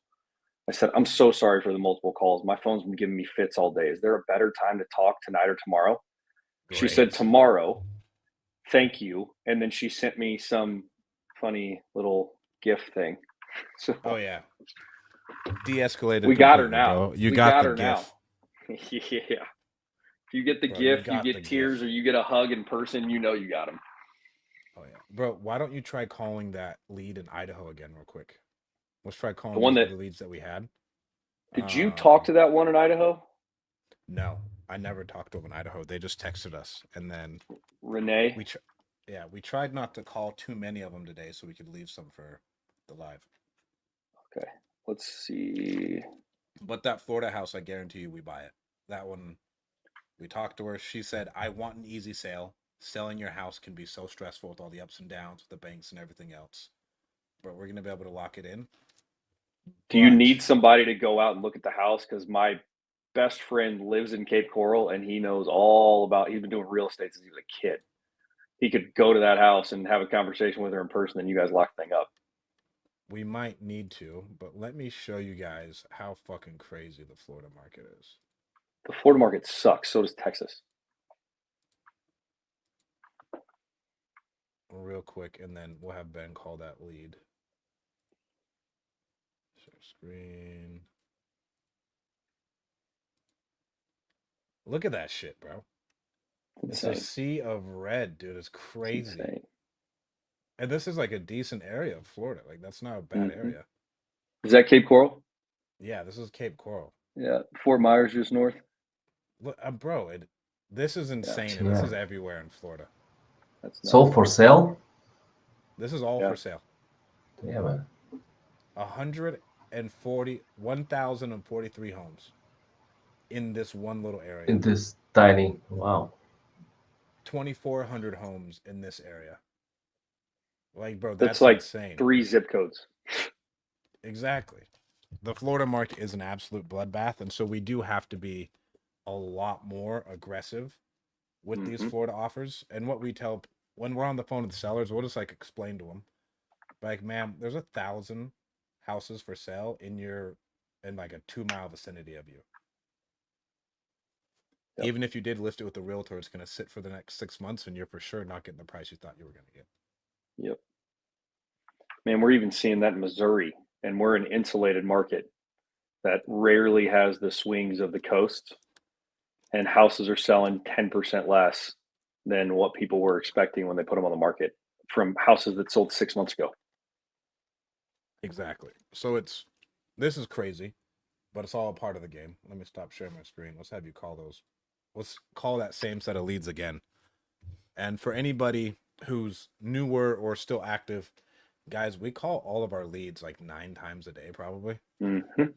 I said, I'm so sorry for the multiple calls. My phone's been giving me fits all day. Is there a better time to talk, tonight or tomorrow? She said, tomorrow. Thank you. And then she sent me some funny little gift thing. So, oh, yeah. De-escalated. We got her now. Bro. You we got her the now. GIF. Yeah. If you get the Bro, gift, you got get the tears, GIF. or you get a hug in person, you got them. Oh, yeah. Bro, why don't you try calling that lead in Idaho again real quick? Let's try calling The one these that- other leads that we had. Did you talk to that one in Idaho? No, I never talked to them in Idaho. They just texted us, and then Renee? we tried not to call too many of them today so we could leave some for the live. Okay, let's see. But that Florida house, I guarantee you we buy it. That one, we talked to her. She said, I want an easy sale. Selling your house can be so stressful with all the ups and downs with the banks and everything else. But we're going to be able to lock it in. Do you need somebody to go out and look at the house? Because my best friend lives in Cape Coral, and he knows all about, he's been doing real estate since he was a kid. He could go to that house and have a conversation with her in person, and you guys lock the thing up. We might need to, but let me show you guys how fucking crazy the Florida market is. The Florida market sucks. So does Texas. Real quick, and then we'll have Ben call that lead. Share screen. Look at that shit, bro. It's a sea of red, dude. It's crazy. Insane. And this is like a decent area of Florida. Like, that's not a bad area. Is that Cape Coral? Yeah, this is Cape Coral. Yeah, Fort Myers just north. Look, bro, this is insane, and this is everywhere in Florida. That's sold for sale? This is all for sale. Yeah, man. 1,043 homes in this one little area. In this tiny, wow. 2,400 homes in this area. Like, bro, That's that's like insane. 3 zip codes. Exactly. The Florida market is an absolute bloodbath, and so we do have to be a lot more aggressive with these Mhm. Florida offers. And what we tell when we're on the phone with the sellers, we'll just like explain to them, like, ma'am, there's 1,000 houses for sale in like a 2-mile vicinity of you. Yep. Even if you did list it with the realtor, it's going to sit for the next 6 months, and you're for sure not getting the price you thought you were going to get. Yep. Man, we're even seeing that in Missouri, and we're an insulated market that rarely has the swings of the coast, and houses are selling 10% less than what people were expecting when they put them on the market from houses that sold 6 months ago. Exactly. So this is crazy, but it's all a part of the game. Let me stop sharing my screen. Let's have you call those. Let's call that same set of leads again. And for anybody who's newer or still active, guys, we call all of our leads like 9 times a day, probably. Mhm.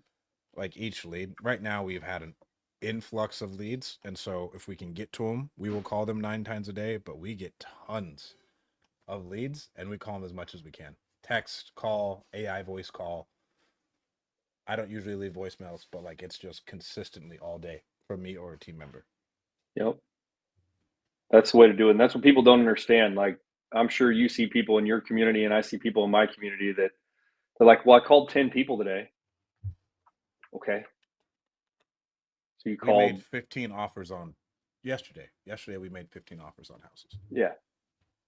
Like each lead. Right now, we've had an influx of leads, and so if we can get to them, we will call them 9 times a day. But we get tons of leads, and we call them as much as we can. Text, call, AI voice call. I don't usually leave voicemails, but like it's just consistently all day from me or a team member. Yep. That's the way to do it. And that's what people don't understand. Like, I'm sure you see people in your community, and I see people in my community that they're like, well, I called 10 people today. Okay. So you We made called, 15 offers on yesterday. Yesterday, we made 15 offers on houses. yeah.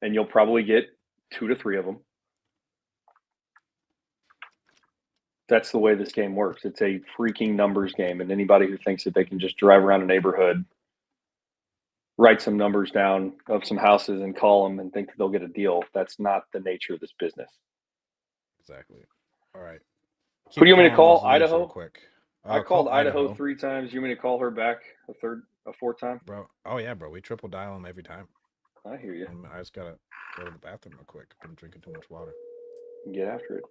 And you'll probably get 2 to 3 of them. That's the way this game works. It's a freaking numbers game. And anybody who thinks that they can just drive around a neighborhood, write some numbers down of some houses and call them and think that they'll get a deal, that's not the nature of this business. Exactly. All right. Who do you want me to calling call? those leads Idaho? real quick. I called Call Idaho 3 times. You want me to call her back a fourth time? bro. Oh yeah, bro. We triple dial them every time. I hear you. I just gotta go to the bathroom real quick. Been drinking too much water. Get after it.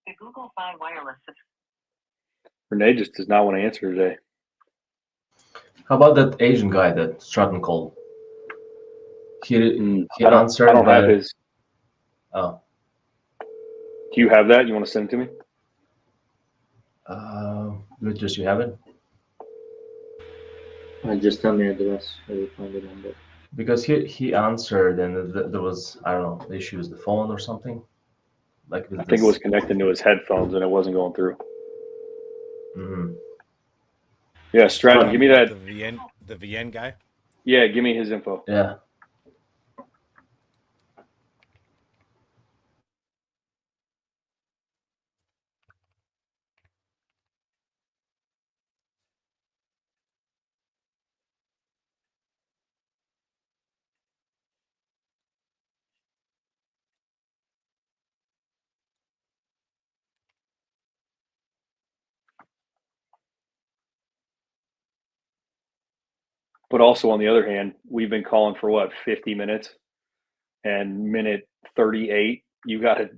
The Google Fi Wireless. Renee just does not want to answer today. How about that Asian guy that Stratton called? He I don't, answered. I don't have but- his. Oh. Do you have that? You want to send it to me? Just you have it? Just tell me address. I will find the number. Because he answered and there was, I don't know, issues with the phone or something. Like with I think it was connected to his headphones and it wasn't going through. Mm-hmm. Yeah, Stratton, give me that. The VN guy. Yeah, give me his info. Yeah. But also on the other hand, we've been calling for what, 50 minutes? And minute 38, you got a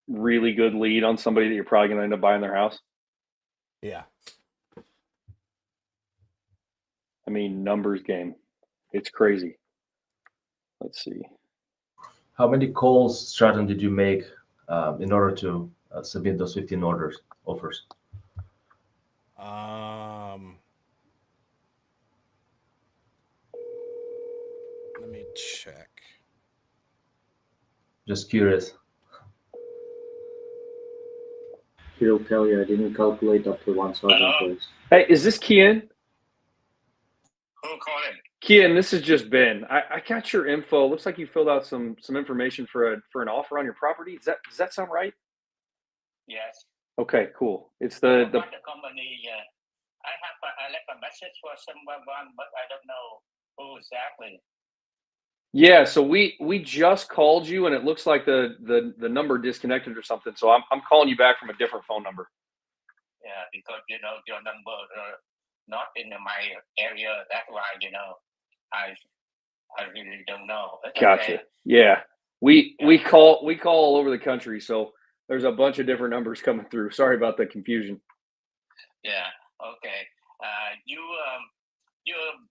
really good lead on somebody that you're probably going to end up buying their house. Yeah. I mean, numbers game. It's crazy. Let's see. How many calls, Stratton, did you make in order to submit those 15 offers? Let me check. Just curious. He'll tell you I didn't calculate after 1,000 calls. Hey, is this Kian? Who calling? Kian, this is just Ben. I got your info. Looks like you filled out some information for an offer on your property. Does that sound right? Yes. Okay, cool. It's What the the company I left a message for someone, but I don't know who exactly. Yeah, so we just called you, and it looks like the number disconnected or something. So I'm calling you back from a different phone number. Yeah, because your number not in my area. That's why I really don't know. But Gotcha. okay. Yeah, we call all over the country, so there's a bunch of different numbers coming through. Sorry about the confusion. Yeah. Okay. You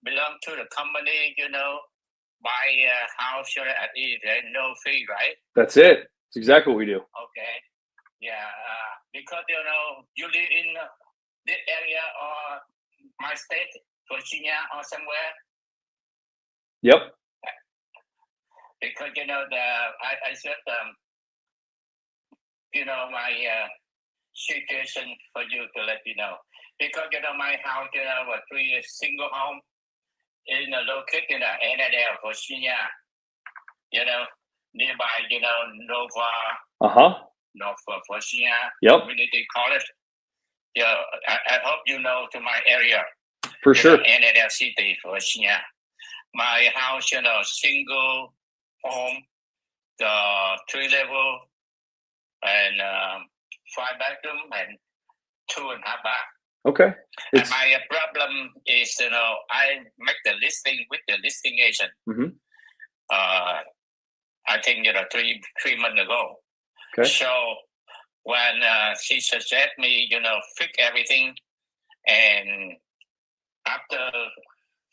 belong to the company. Buy a house at no fee, right? That's it. That's exactly what we do. Okay. Yeah. Because you live in this area or my state, Virginia or somewhere. Yep. Because I said my situation for you to let you know. Because my house a three single home is located in Annandale, Virginia. Nearby Nova, North Virginia Yep. Community College. Yeah, I hope you know to my area. For sure. Annandale City, Virginia. My house, single home, the 3 level and 5 bedroom and 2.5 bath. Okay. And my problem is, I make the listing with the listing agent. Mm-hmm. I think 3 months ago. Okay. So when she suggested me, fix everything, and after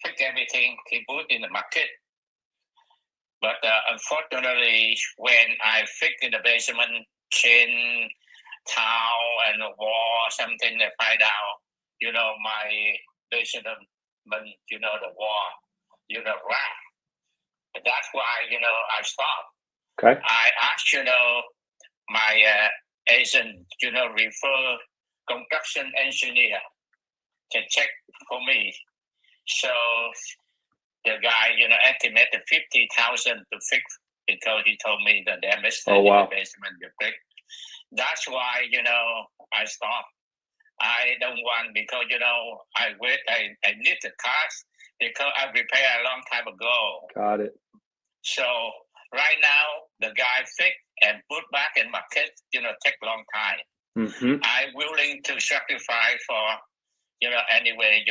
fix everything, he put in the market. But unfortunately, when I fix in the basement, chain, tile, and the wall, something, I find out, my basement, the wall, wrap. That's why, I stopped. Okay. I asked, my agent, refer construction engineer to check for me. So the guy, estimated 50,000 to fix because he told me the damage in the basement you fix. That's why, I stopped. I don't want because I need the cars because I repaired a long time ago. Got it. So right now the guy fix and put back in market, take long time. Mm-hmm. I'm willing to sacrifice for, anyway,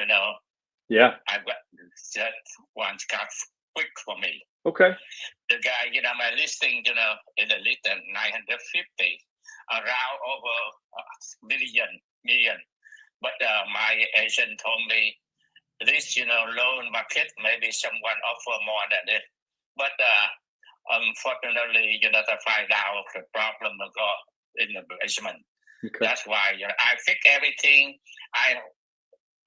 Yeah. I got that one's got quick for me. Okay. The guy, my listing, in the list 950, around over million. But my agent told me this, loan market, maybe someone offer more than it. But unfortunately, to find out the problem I got in the basement. Okay. That's why I fix everything. I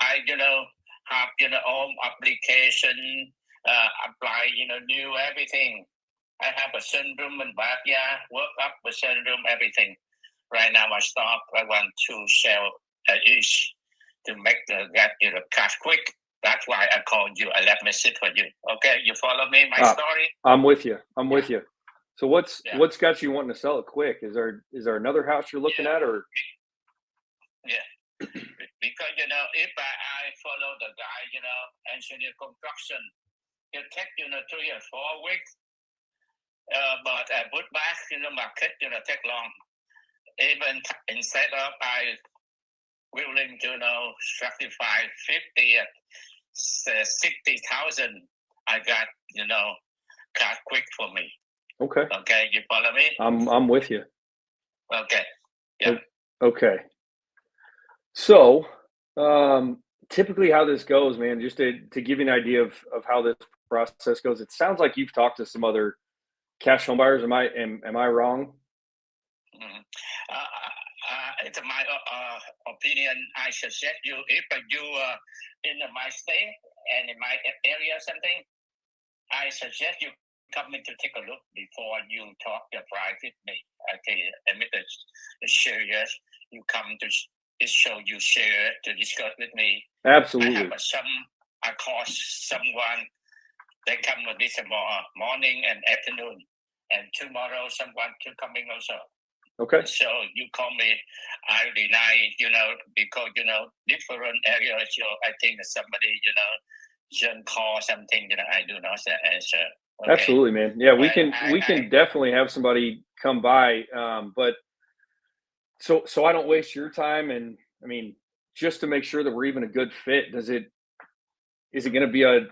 have home application, apply new everything. I have a sunroom and backyard, work up the sunroom, everything. Right now I stop. I want to sell each to make get cash quick. That's why I called you. I left message for you. Okay, you follow me? My story. I'm with you. With you. So what's got you wanting to sell it quick? Is there another house you're looking at, or? Yeah, because if I follow the guy, engineer construction, it take 3 or 4 weeks. But I put back in the market, take long. Even instead of I willing to sacrifice 50 at 60,000, I got cash quick for me. Okay. Okay, you follow me? I'm with you. Okay. Yeah. Okay. So, typically how this goes, man, just to give you an idea of how this process goes, it sounds like you've talked to some other cash home buyers. Am I wrong? Mm-hmm. It's my opinion. I suggest you, if you in my state and in my area something, I suggest you come in to take a look before you talk the price with me. Okay, admit the serious. You come to show you share to discuss with me. Absolutely. I call someone. They come this morning and afternoon, and tomorrow someone to coming also. Okay. So you call me, I deny, because, different areas, I think somebody, should call something, I do not answer. Okay. Absolutely, man. Yeah, we But can definitely have somebody come by. But so I don't waste your time. And I mean, just to make sure that we're even a good fit, is it going to be a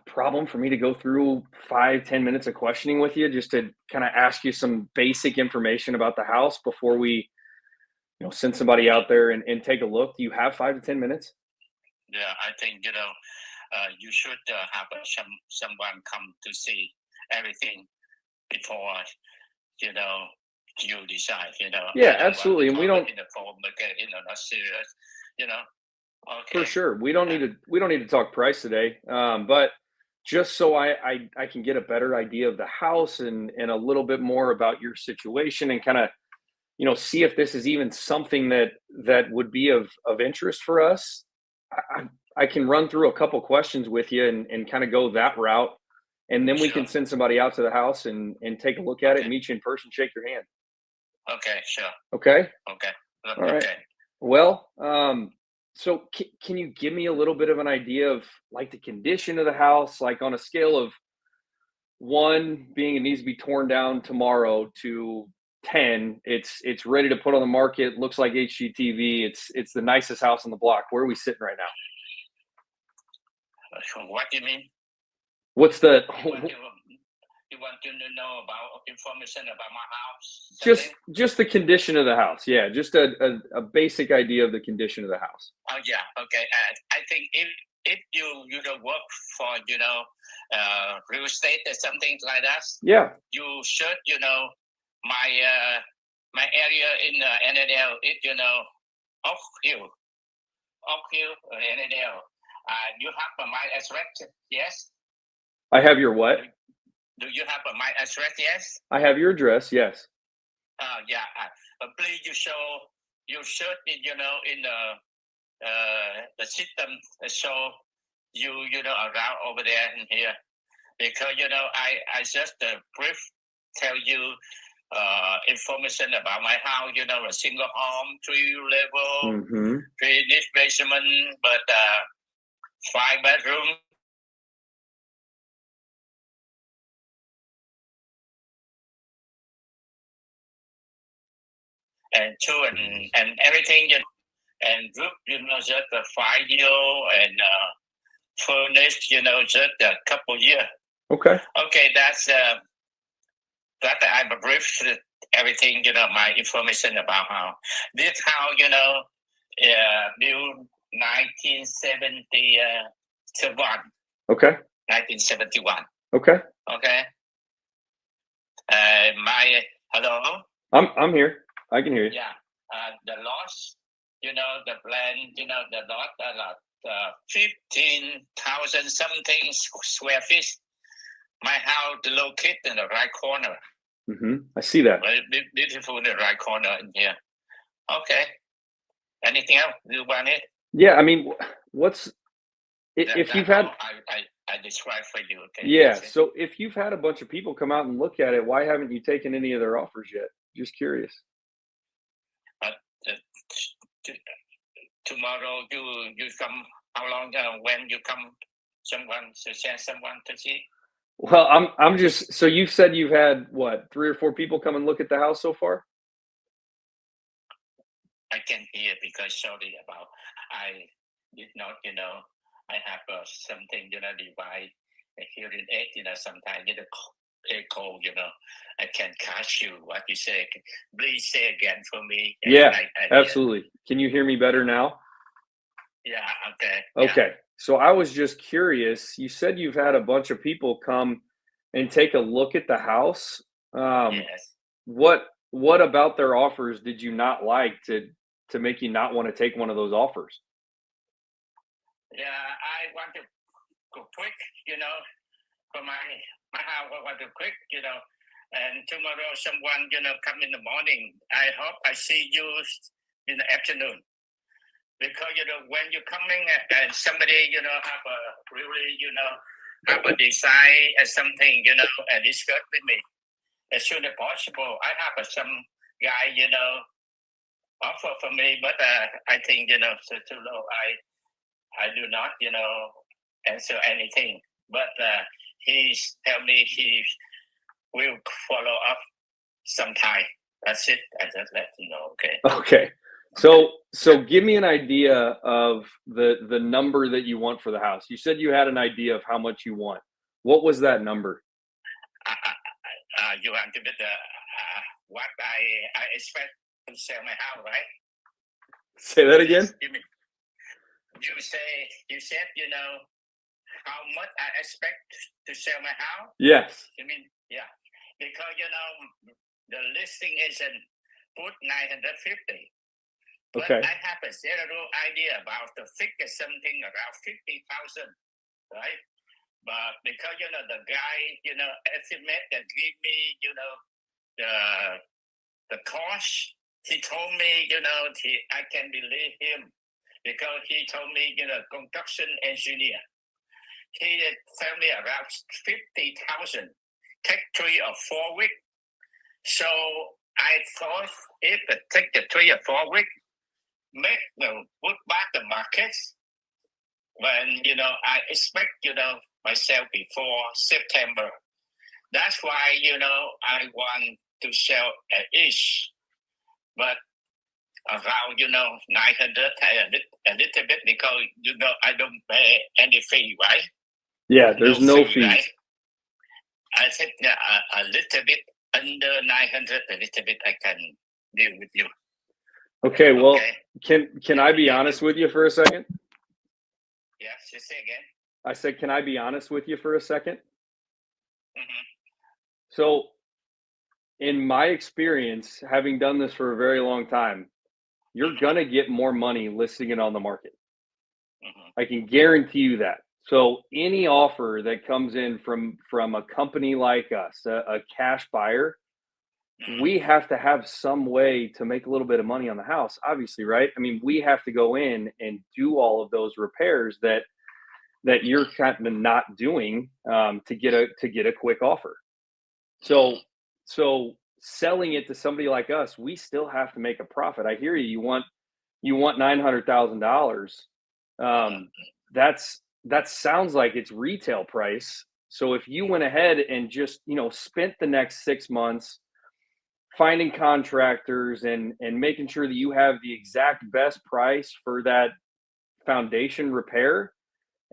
problem for me to go through 5-10 minutes of questioning with you just to kind of ask you some basic information about the house before we send somebody out there and take a look? Do you have 5 to 10 minutes? yeah, I think, you should have someone come to see everything before, you know, you decide, Yeah, I don't want absolutely. to And we call don't, it in the phone, okay, not serious, you know. for Okay. sure. We don't need to talk price today. But just so I can get a better idea of the house and a little bit more about your situation and kind of, see if this is even something that would be of interest for us. I can run through a couple questions with you and kind of go that route. And then we Sure. can send somebody out to the house and take a look at it, Okay. meet you in person, shake your hand. Okay, sure. Okay. Okay. All right. Okay. Well, so can you give me a little bit of an idea of like the condition of the house, like on a scale of 1 being it needs to be torn down tomorrow to 10, it's ready to put on the market, looks like HGTV, it's the nicest house on the block. Where are we sitting right now? What do you mean? What's the You want to know about information about my house? just the condition of the house? Yeah, just a basic idea of the condition of the house. Oh yeah, okay. I think if you work for real estate or something like that, Yeah. you should my my area in Annandale is Oak Hill, Annandale. You have my address, yes? I have your what? Do you have my address, yes? I have your address, yes. Yeah. Please, you should in the system show you around over there and here, because I just brief tell you information about my house. A single home, 3 level, Mm-hmm. 3 basement, but 5 bedroom. And 2 and everything, and group, just a 5 year and furnished, just a couple years. Okay. Okay, that's that I'm briefed everything, my information about how this house, built 1971. Okay. 1971. Okay. Okay. Hello. I'm here. I can hear you. Yeah. The loss, the plan, the lot, 15,000 something square feet. My house located in the right corner. Mm-hmm. I see that. Very beautiful in the right corner in here. Okay. Anything else you want it? Yeah, I mean, what's if you've had I describe for you. Okay. yeah, so if you've had a bunch of people come out and look at it, why haven't you taken any of their offers yet? Just curious. Tomorrow you come. How long? When you come? Someone to send someone to see. Well, I'm just so you've said you've had what 3 or 4 people come and look at the house so far? I can't hear because sorry about I did not I have something device hearing aid sometimes echo I can't catch you what you say. Please say again for me. Yeah, I absolutely. Can you hear me better now? Yeah. Okay. Okay. So I was just curious. You said you've had a bunch of people come and take a look at the house. Yes. What about their offers did you not like to make you not want to take one of those offers? Yeah, I want to go quick, for my house. I want to quick, and tomorrow someone, come in the morning. I hope I see you in the afternoon. Because, when you're coming and somebody, have a really, have a design or something, and discuss with me as soon as possible. I have some guy, offer for me, but I think, so too low. I do not, answer anything. But he's tell me he will follow up sometime. That's it. I just let you know. Okay. Okay. So give me an idea of the number that you want for the house. You said you had an idea of how much you want. What was that number? You want to bet what I expect to sell my house, right? Say that again. You said, how much I expect to sell my house? Yes. You mean, yeah. Because, the listing agent put 950. But Okay. I have a zero idea about the figure, something around 50,000, right? But because, the guy, estimate and give me, the cost, he told me, I can believe him because he told me, construction engineer. He told me around 50,000, take 3 or 4 weeks. So I thought if it take the 3 or 4 weeks, put back the markets when, I expect, myself before September. That's why, I want to sell at each, but around, 900, a little bit because, I don't pay any fee, right? Yeah, there's no fees. Right? I think a little bit under 900, a little bit I can deal with you. Okay, well, Okay. can I be honest with you for a second? Yes, you say again. I said, can I be honest with you for a second? Mhm. So, in my experience, having done this for a very long time, you're gonna get more money listing it on the market. Mhm. I can guarantee you that. So any offer that comes in from a company like us, a cash buyer, we have to have some way to make a little bit of money on the house, obviously, right? I mean, we have to go in and do all of those repairs that you're kind of not doing to get a quick offer. So selling it to somebody like us, we still have to make a profit. I hear you. You want $900,000. That sounds like it's retail price. So if you went ahead and just spent the next 6 months finding contractors and making sure that you have the exact best price for that foundation repair,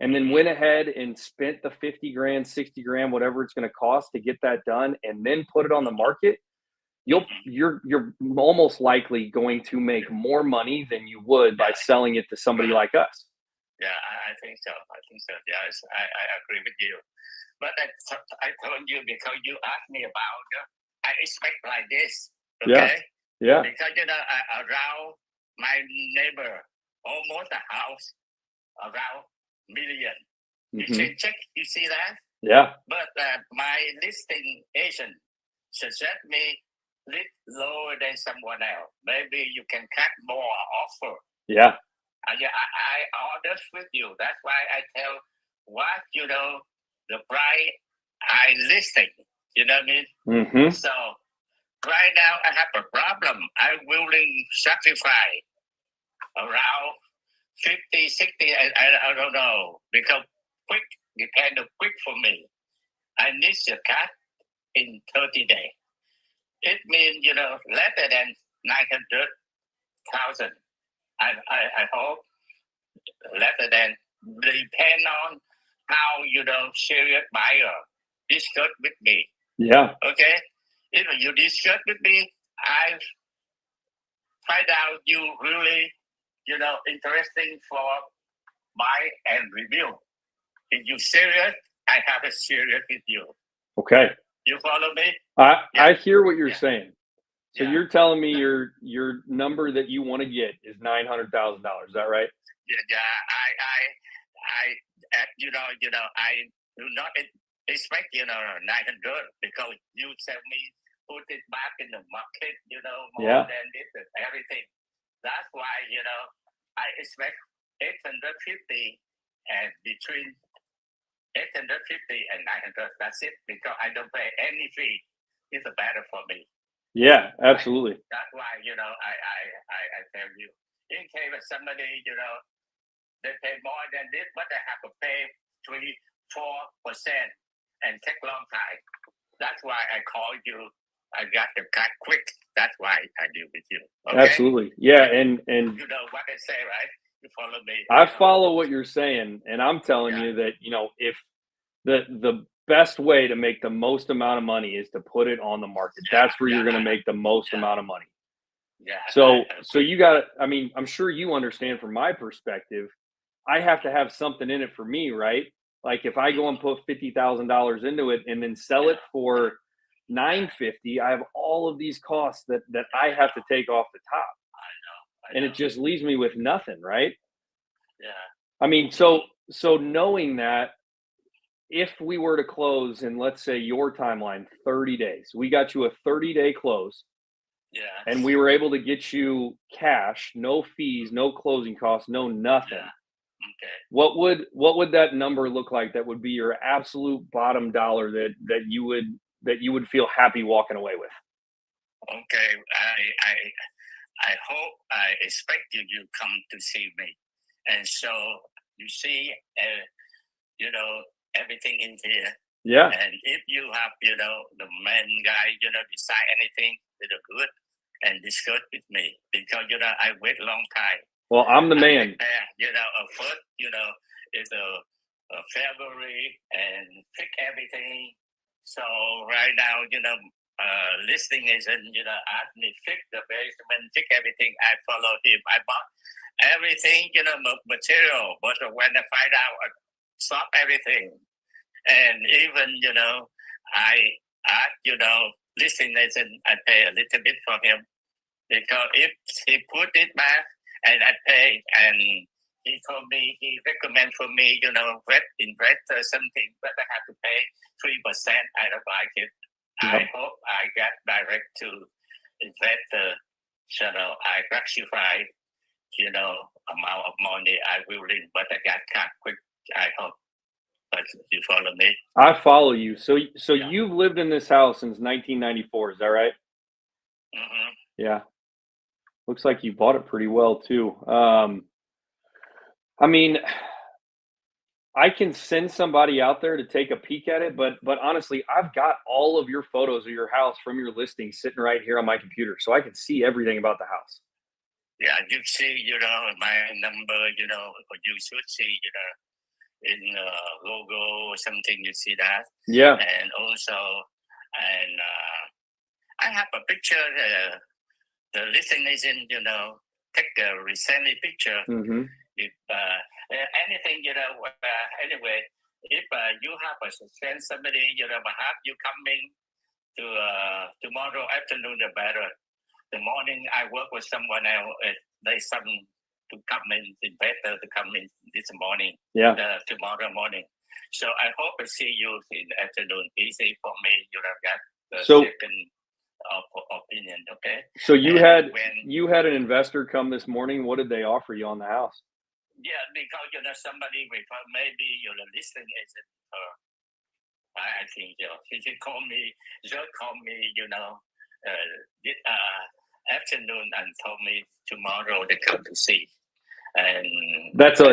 and then went ahead and spent the 50 grand, 60 grand, whatever it's going to cost to get that done, and then put it on the market, you're almost likely going to make more money than you would by selling it to somebody like us. Yeah, I think so. Yes, I agree with you. But I told you because you asked me about, I expect like this. Okay? Yeah. Because, around my neighbor, almost a house around million. You check, you see that? Yeah. But my listing agent suggest me lower than someone else. Maybe you can cut more offer. Yeah. I ordered with you. That's why I tell what, the price I listing. You know what I mean? Mm-hmm. So right now I have a problem. I'm willing sacrifice around 50, 60, I don't know. Because quick, depend on quick for me. I need to cut in 30 days. It means, less than 900,000. I hope less than depend on how, serious buyer discuss with me. Yeah. Okay? If you discuss with me, I find out you really, interesting for buy and review. If you serious, I have a serious with you. Okay. You follow me? I hear what you're saying. So Yeah. you're telling me your number that you want to get is $900,000. Is that right? Yeah. I I do not expect 900 because you tell me put it back in the market, more than this and everything. That's why I expect 850 and between 850 and 900. That's it because I don't pay any fee. It's better for me. Yeah, absolutely. That's why, I tell you, in case of somebody, they pay more than this, but they have to pay 3-4% and take long time. That's why I called you. I got the cut quick. That's why I deal with you. Okay? Absolutely. Yeah, and You know what I say, right? You follow me. I follow what you're saying, and I'm telling you that, if the best way to make the most amount of money is to put it on the market. That's where you're going to make the most amount of money. Yeah. So you got to, I'm sure you understand from my perspective, I have to have something in it for me, right? Like if I go and put $50,000 into it and then sell it for $950, I have all of these costs that I have to take off the top. I know. And it just leaves me with nothing, right? Yeah. So knowing that, if we were to close in, let's say, your timeline, 30 days, we got you a 30-day close, Yeah. and we were able to get you cash, no fees, no closing costs, no nothing. Yeah. Okay. What would that number look like? That would be your absolute bottom dollar that you would feel happy walking away with. Okay. I hope, I expect you come to see me, and so you see, everything in here. Yeah. And if you have, the main guy, decide anything, good and discuss with me, because I wait a long time. Well, I'm the man. First, is a February and pick everything. So right now, listing agent, asked me pick the basement, pick everything. I follow him. I bought everything, material. But when I find out, I stop everything. And even, I ask, listing agent, I pay a little bit for him. Because if he put it back and I pay, and he told me, he recommend for me, invest or something, but I have to pay 3%. I don't like it. I hope I get direct to investor, I rectify, amount of money I will in, but I got cut quick. I hope. But you follow me? I follow you. So you've lived in this house since 1994, is that right? Mm-hmm. Yeah. Looks like you bought it pretty well too. I can send somebody out there to take a peek at it, but honestly, I've got all of your photos of your house from your listing sitting right here on my computer, so I can see everything about the house. Yeah, you see, my number, you should see, in logo or something, you see that. Yeah. And also, I have a picture, the listing agent, take a recently picture. Mm-hmm. If anything, anyway, if you have a send somebody, have you coming to tomorrow afternoon, the better. The morning I work with someone else, there's some to come in, investor to come in this morning. Yeah. Tomorrow morning. So I hope to see you in the afternoon. Easy for me. You have got the second opinion. Okay. So you had an investor come this morning. What did they offer you on the house? Yeah, because somebody refer, maybe the listing agent. I think he should call me. Just call me. This afternoon and told me tomorrow they come to see. And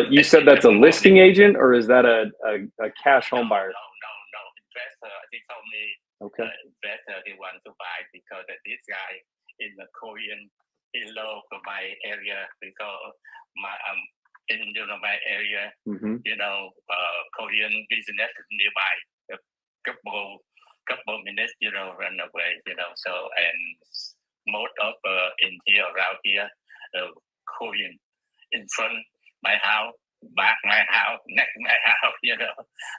you said that's a listing agent, or is that a cash home buyer? No. Investor. He told me. Okay. Investor he want to buy because this guy in the Korean, he low for my area because in my area, mm-hmm. Korean business nearby, a couple minutes, run away, so, and most of in here, around here, Korean in front my house, back my house, next my house,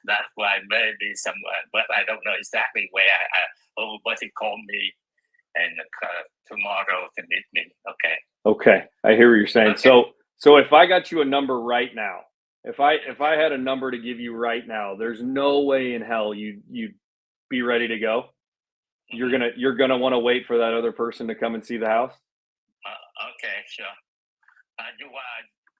that's why maybe somewhere, but I don't know exactly where but he called me and tomorrow to meet me. Okay. I hear what you're saying. Okay. So if I got you a number right now, if I had a number to give you right now, there's no way in hell you'd be ready to go. You're gonna want to wait for that other person to come and see the house. Okay, sure.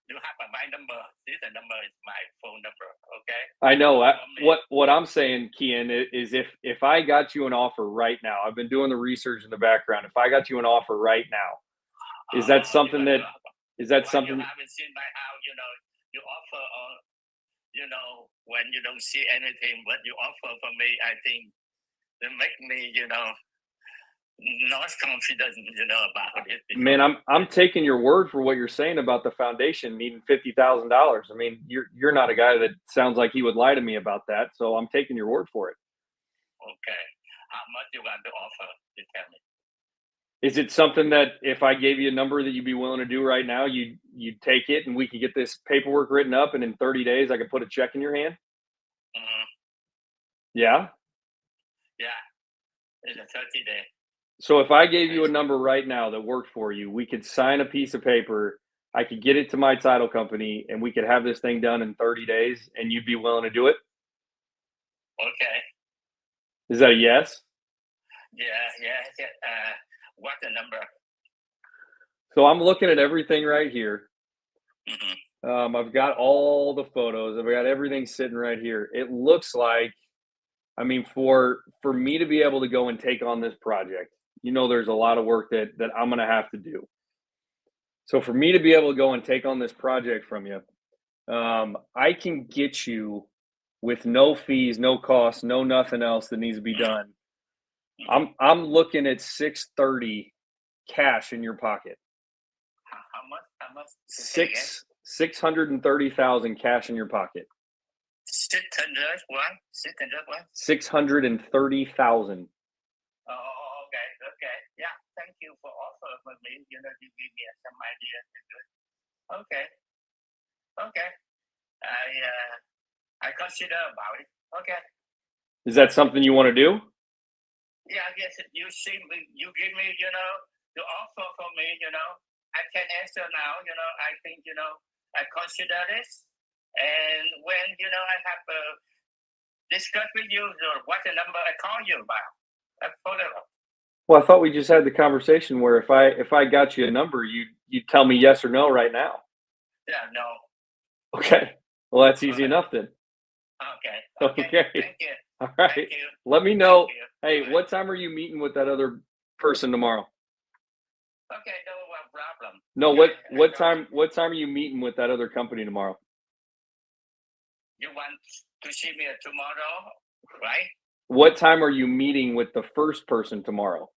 you have my number. This number is my phone number. Okay. I know Call me. what I'm saying, Kian, is if I got you an offer right now, I've been doing the research in the background. If I got you an offer right now, is that something that is that Why something? you haven't seen my house? You offer when you don't see anything, what you offer for me, I think they make me not confident about it. Man, I'm taking your word for what you're saying about the foundation needing $50,000. I mean, you're not a guy that sounds like he would lie to me about that, so I'm taking your word for it. Okay, how much you want to offer? You tell me. Is it something that if I gave you a number that you'd be willing to do right now, you'd take it and we could get this paperwork written up and in 30 days I could put a check in your hand? Mm-hmm. Yeah. Yeah, it's a 30-day. So if I gave you a number right now that worked for you, we could sign a piece of paper. I could get it to my title company and we could have this thing done in 30 days and you'd be willing to do it? Okay. Is that a yes? Yeah. What's the number? So I'm looking at everything right here. Mm-hmm. I've got all the photos. I've got everything sitting right here. It looks like, I mean, for me to be able to go and take on this project, there's a lot of work that I'm going to have to do. So for me to be able to go and take on this project from you, I can get you with no fees, no costs, no nothing else that needs to be done. I'm looking at $630 cash in your pocket. How much? $630,000 cash in your pocket. 600 what? 600 what? 630,000. Oh, okay. Yeah, thank you for offer for me. You give me some idea. Okay. I consider about it. Okay. Is that something you want to do? Yeah, yes. You see me. You give me, the offer for me. I can answer now. I think I consider this, and when I have discuss with you what the number I call you about. That's follow up. Well, I thought we just had the conversation where if I got you a number, you'd tell me yes or no right now. Yeah, no. Okay. Well, that's easy enough then. Okay. Thank you. All right. Thank you. Let me know. Thank you. Hey, what time are you meeting with that other person tomorrow? Okay, no problem. No, Okay, what time are you meeting with that other company tomorrow? You want to see me tomorrow, right? What time are you meeting with the first person tomorrow?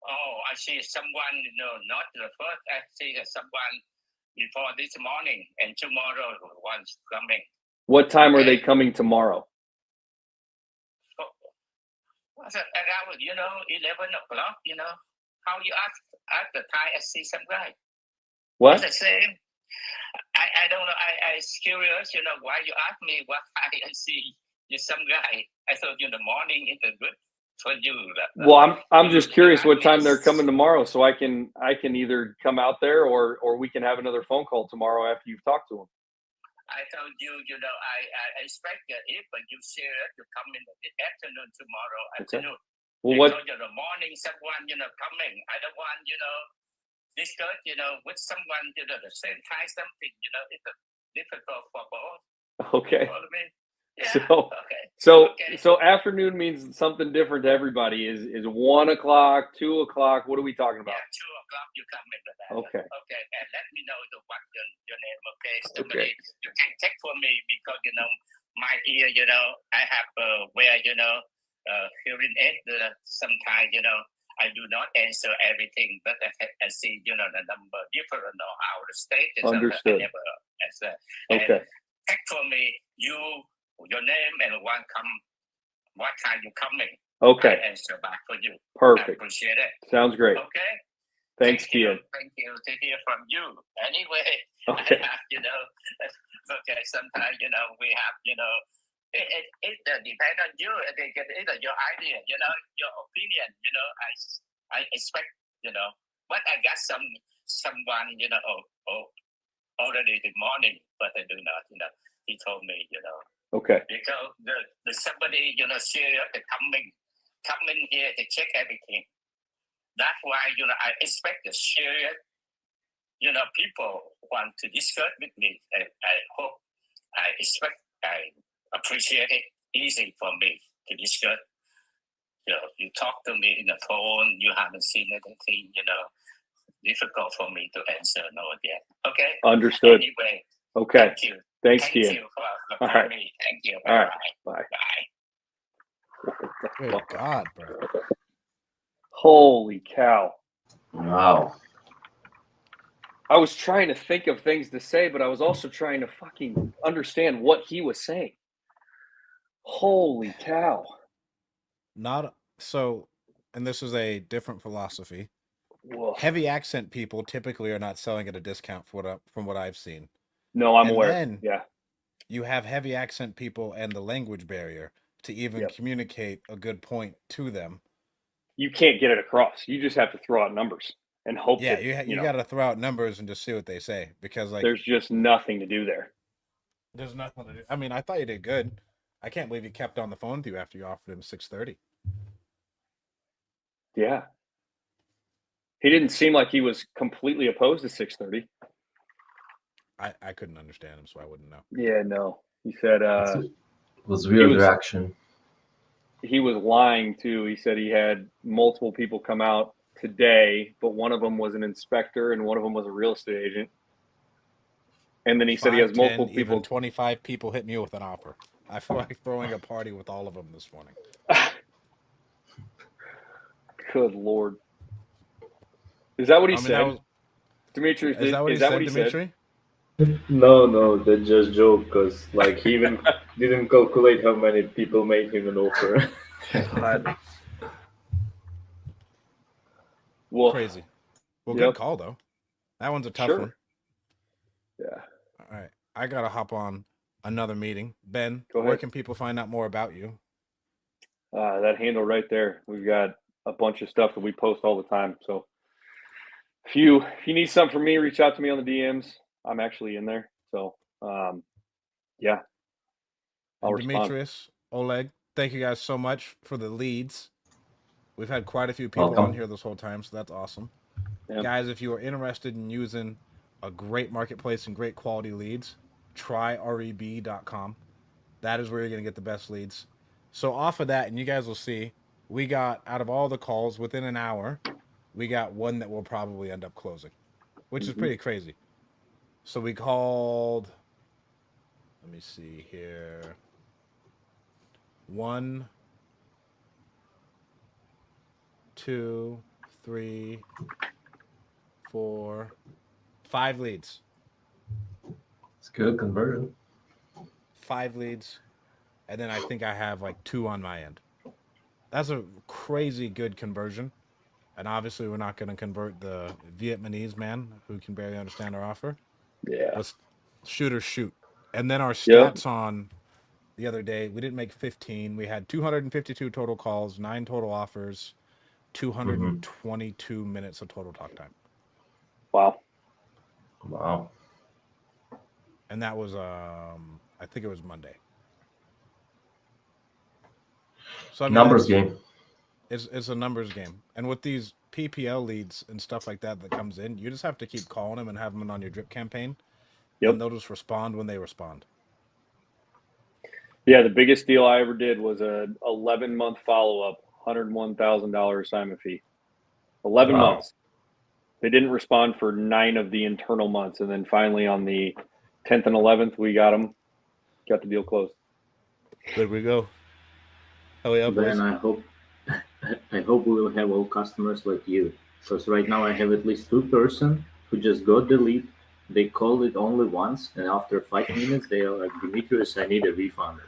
Oh, I see someone, not the first. I see someone before this morning, and tomorrow one's coming. What time are they coming tomorrow? Around, 11 o'clock, how you ask at the time I see some guy. What? It's the same. I don't know. I was curious, why you ask me what time I see some guy. I thought in the morning is good for you. Well, I'm just curious what time they're coming tomorrow, so I can either come out there or we can have another phone call tomorrow after you've talked to them. I told you, I expect that if you share to come in the afternoon tomorrow afternoon. Well, what? In the morning, someone coming. I don't want discuss with someone the same time something it's difficult for both. Okay. You know what I mean? Yeah. So afternoon means something different to everybody. Is 1 o'clock, 2 o'clock? What are we talking about? Yeah, 2 o'clock you come in with that. Okay. Okay, and let me know what your name. Okay. Okay. You can check for me because my ear. I have where hearing aid. Sometimes I do not answer everything, but I see the number different or how the state is. Understood. I never answer. Okay. And check for me your name and what time you coming. Okay. I answer back for you. Perfect. I appreciate it. Sounds great. Okay. Thanks, Kian. Thank you to hear from you. Anyway, Okay. I have, okay, sometimes, we have, it depends on you. It's your idea, your opinion, I expect, but I got someone, already this morning, but I do not, he told me, Okay. because the somebody, serious, coming here to check everything. That's why, I expect the serious people want to discuss with me. And I appreciate it. Easy for me to discuss. You talk to me in the phone, you haven't seen anything, difficult for me to answer no again. Okay? Understood. Anyway, Okay. thank you. Thanks, Thank Kian. you for All having right. me. Thank you. All right. Bye. Bye. Bye. Good God, bro. Holy cow. Wow. I was trying to think of things to say, but I was also trying to fucking understand what he was saying. Holy cow. Not so, and this is a different philosophy. Whoa. Heavy accent people typically are not selling at a discount from what I've seen. No, I'm And aware. then- Yeah. You have heavy accent people and the language barrier to even Yep. communicate a good point to them. You can't get it across. You just have to throw out numbers and hope Yeah, that, you got to throw out numbers and just see what they say, because like there's just nothing to do there. there's nothing to do. I mean, I thought you did good. I can't believe you kept on the phone with you after you offered him 6:30. Yeah. He didn't seem like he was completely opposed to 6:30. I couldn't understand him, so I wouldn't know. Yeah, no. He said It was a weird was- reaction. he was lying too. He said he had multiple people come out today, but one of them was an inspector and one of them was a real estate agent. And then he said he has 5, multiple 10, people. even 25 people hit me with an offer. I feel like throwing a party with all of them this morning. Good Lord. Is that what he I mean, said? that was, Demetrius, is that what he said, Dimitri? No, that's just joke, because like he even didn't calculate how many people made him an offer. God. Well, Crazy. Well, Yep. good call though. That one's a tough Sure. one. Yeah. All right, I gotta hop on another meeting. Ben, Go where ahead. can people find out more about you? That handle right there. We've got a bunch of stuff that we post all the time. So if you need something from me, reach out to me on the DMs. I'm actually in there. So yeah. I'll And respond. Demetrius, Oleg, thank you guys so much for the leads. We've had quite a few people Welcome. on here this whole time, so that's awesome. Yeah. Guys, if you are interested in using a great marketplace and great quality leads, try reb.com. That is where you're going to get the best leads. So off of that, and you guys will see, we got, out of all the calls within an hour, we got one that will probably end up closing, which is Mhm. pretty crazy. So we called, let me see here, 1, 2, 3, 4, 5 leads. It's good conversion. 5 leads, and then I think I have like 2 on my end. That's a crazy good conversion, and obviously we're not going to convert the Vietnamese man who can barely understand our offer. Yeah. Let's shoot. And then our Yep. stats on the other day, we didn't make 15. We had 252 total calls, 9 total offers, 222 minutes of total talk time. Wow. Wow. And that was I think it was Monday. So I mean, Numbers that's- game. It's a numbers game. And with these PPL leads and stuff like that comes in, you just have to keep calling them and have them on your drip campaign. Yep. And they'll just respond when they respond. Yeah, the biggest deal I ever did was a 11-month follow-up, $101,000 assignment fee. 11 Wow. months. They didn't respond for 9 of the internal months, and then finally on the 10th and 11th, we got the deal closed. There we go. Hell yeah, boys. Then I hope we will have all customers like you, because right now I have at least 2 person who just got the lead. They called it only once, and after 5 minutes they are like, Demetrius, I need a refund.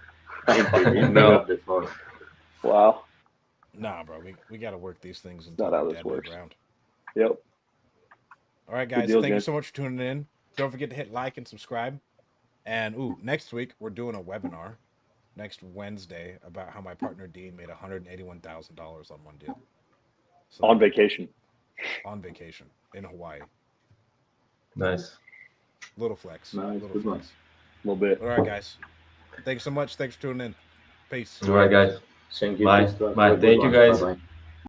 They didn't pick up the phone. Wow. Nah, bro, we got to work these things Not until how they're this dead to the works. ground. Yep. All right, guys. deal, Thank you Jen. so much for tuning in. Don't forget to hit like and subscribe. And next week we're doing a webinar next Wednesday about how my partner Dean made $181,000 on one deal. So On vacation. on vacation in Hawaii. Nice. Little flex. Nice, Little good one. flex. A little bit. All right, guys. Thanks so much. Thanks for tuning in. Peace. All right, guys. Thank you. Bye. Christopher. Bye. Have a good Thank you, one. guys. Bye-bye.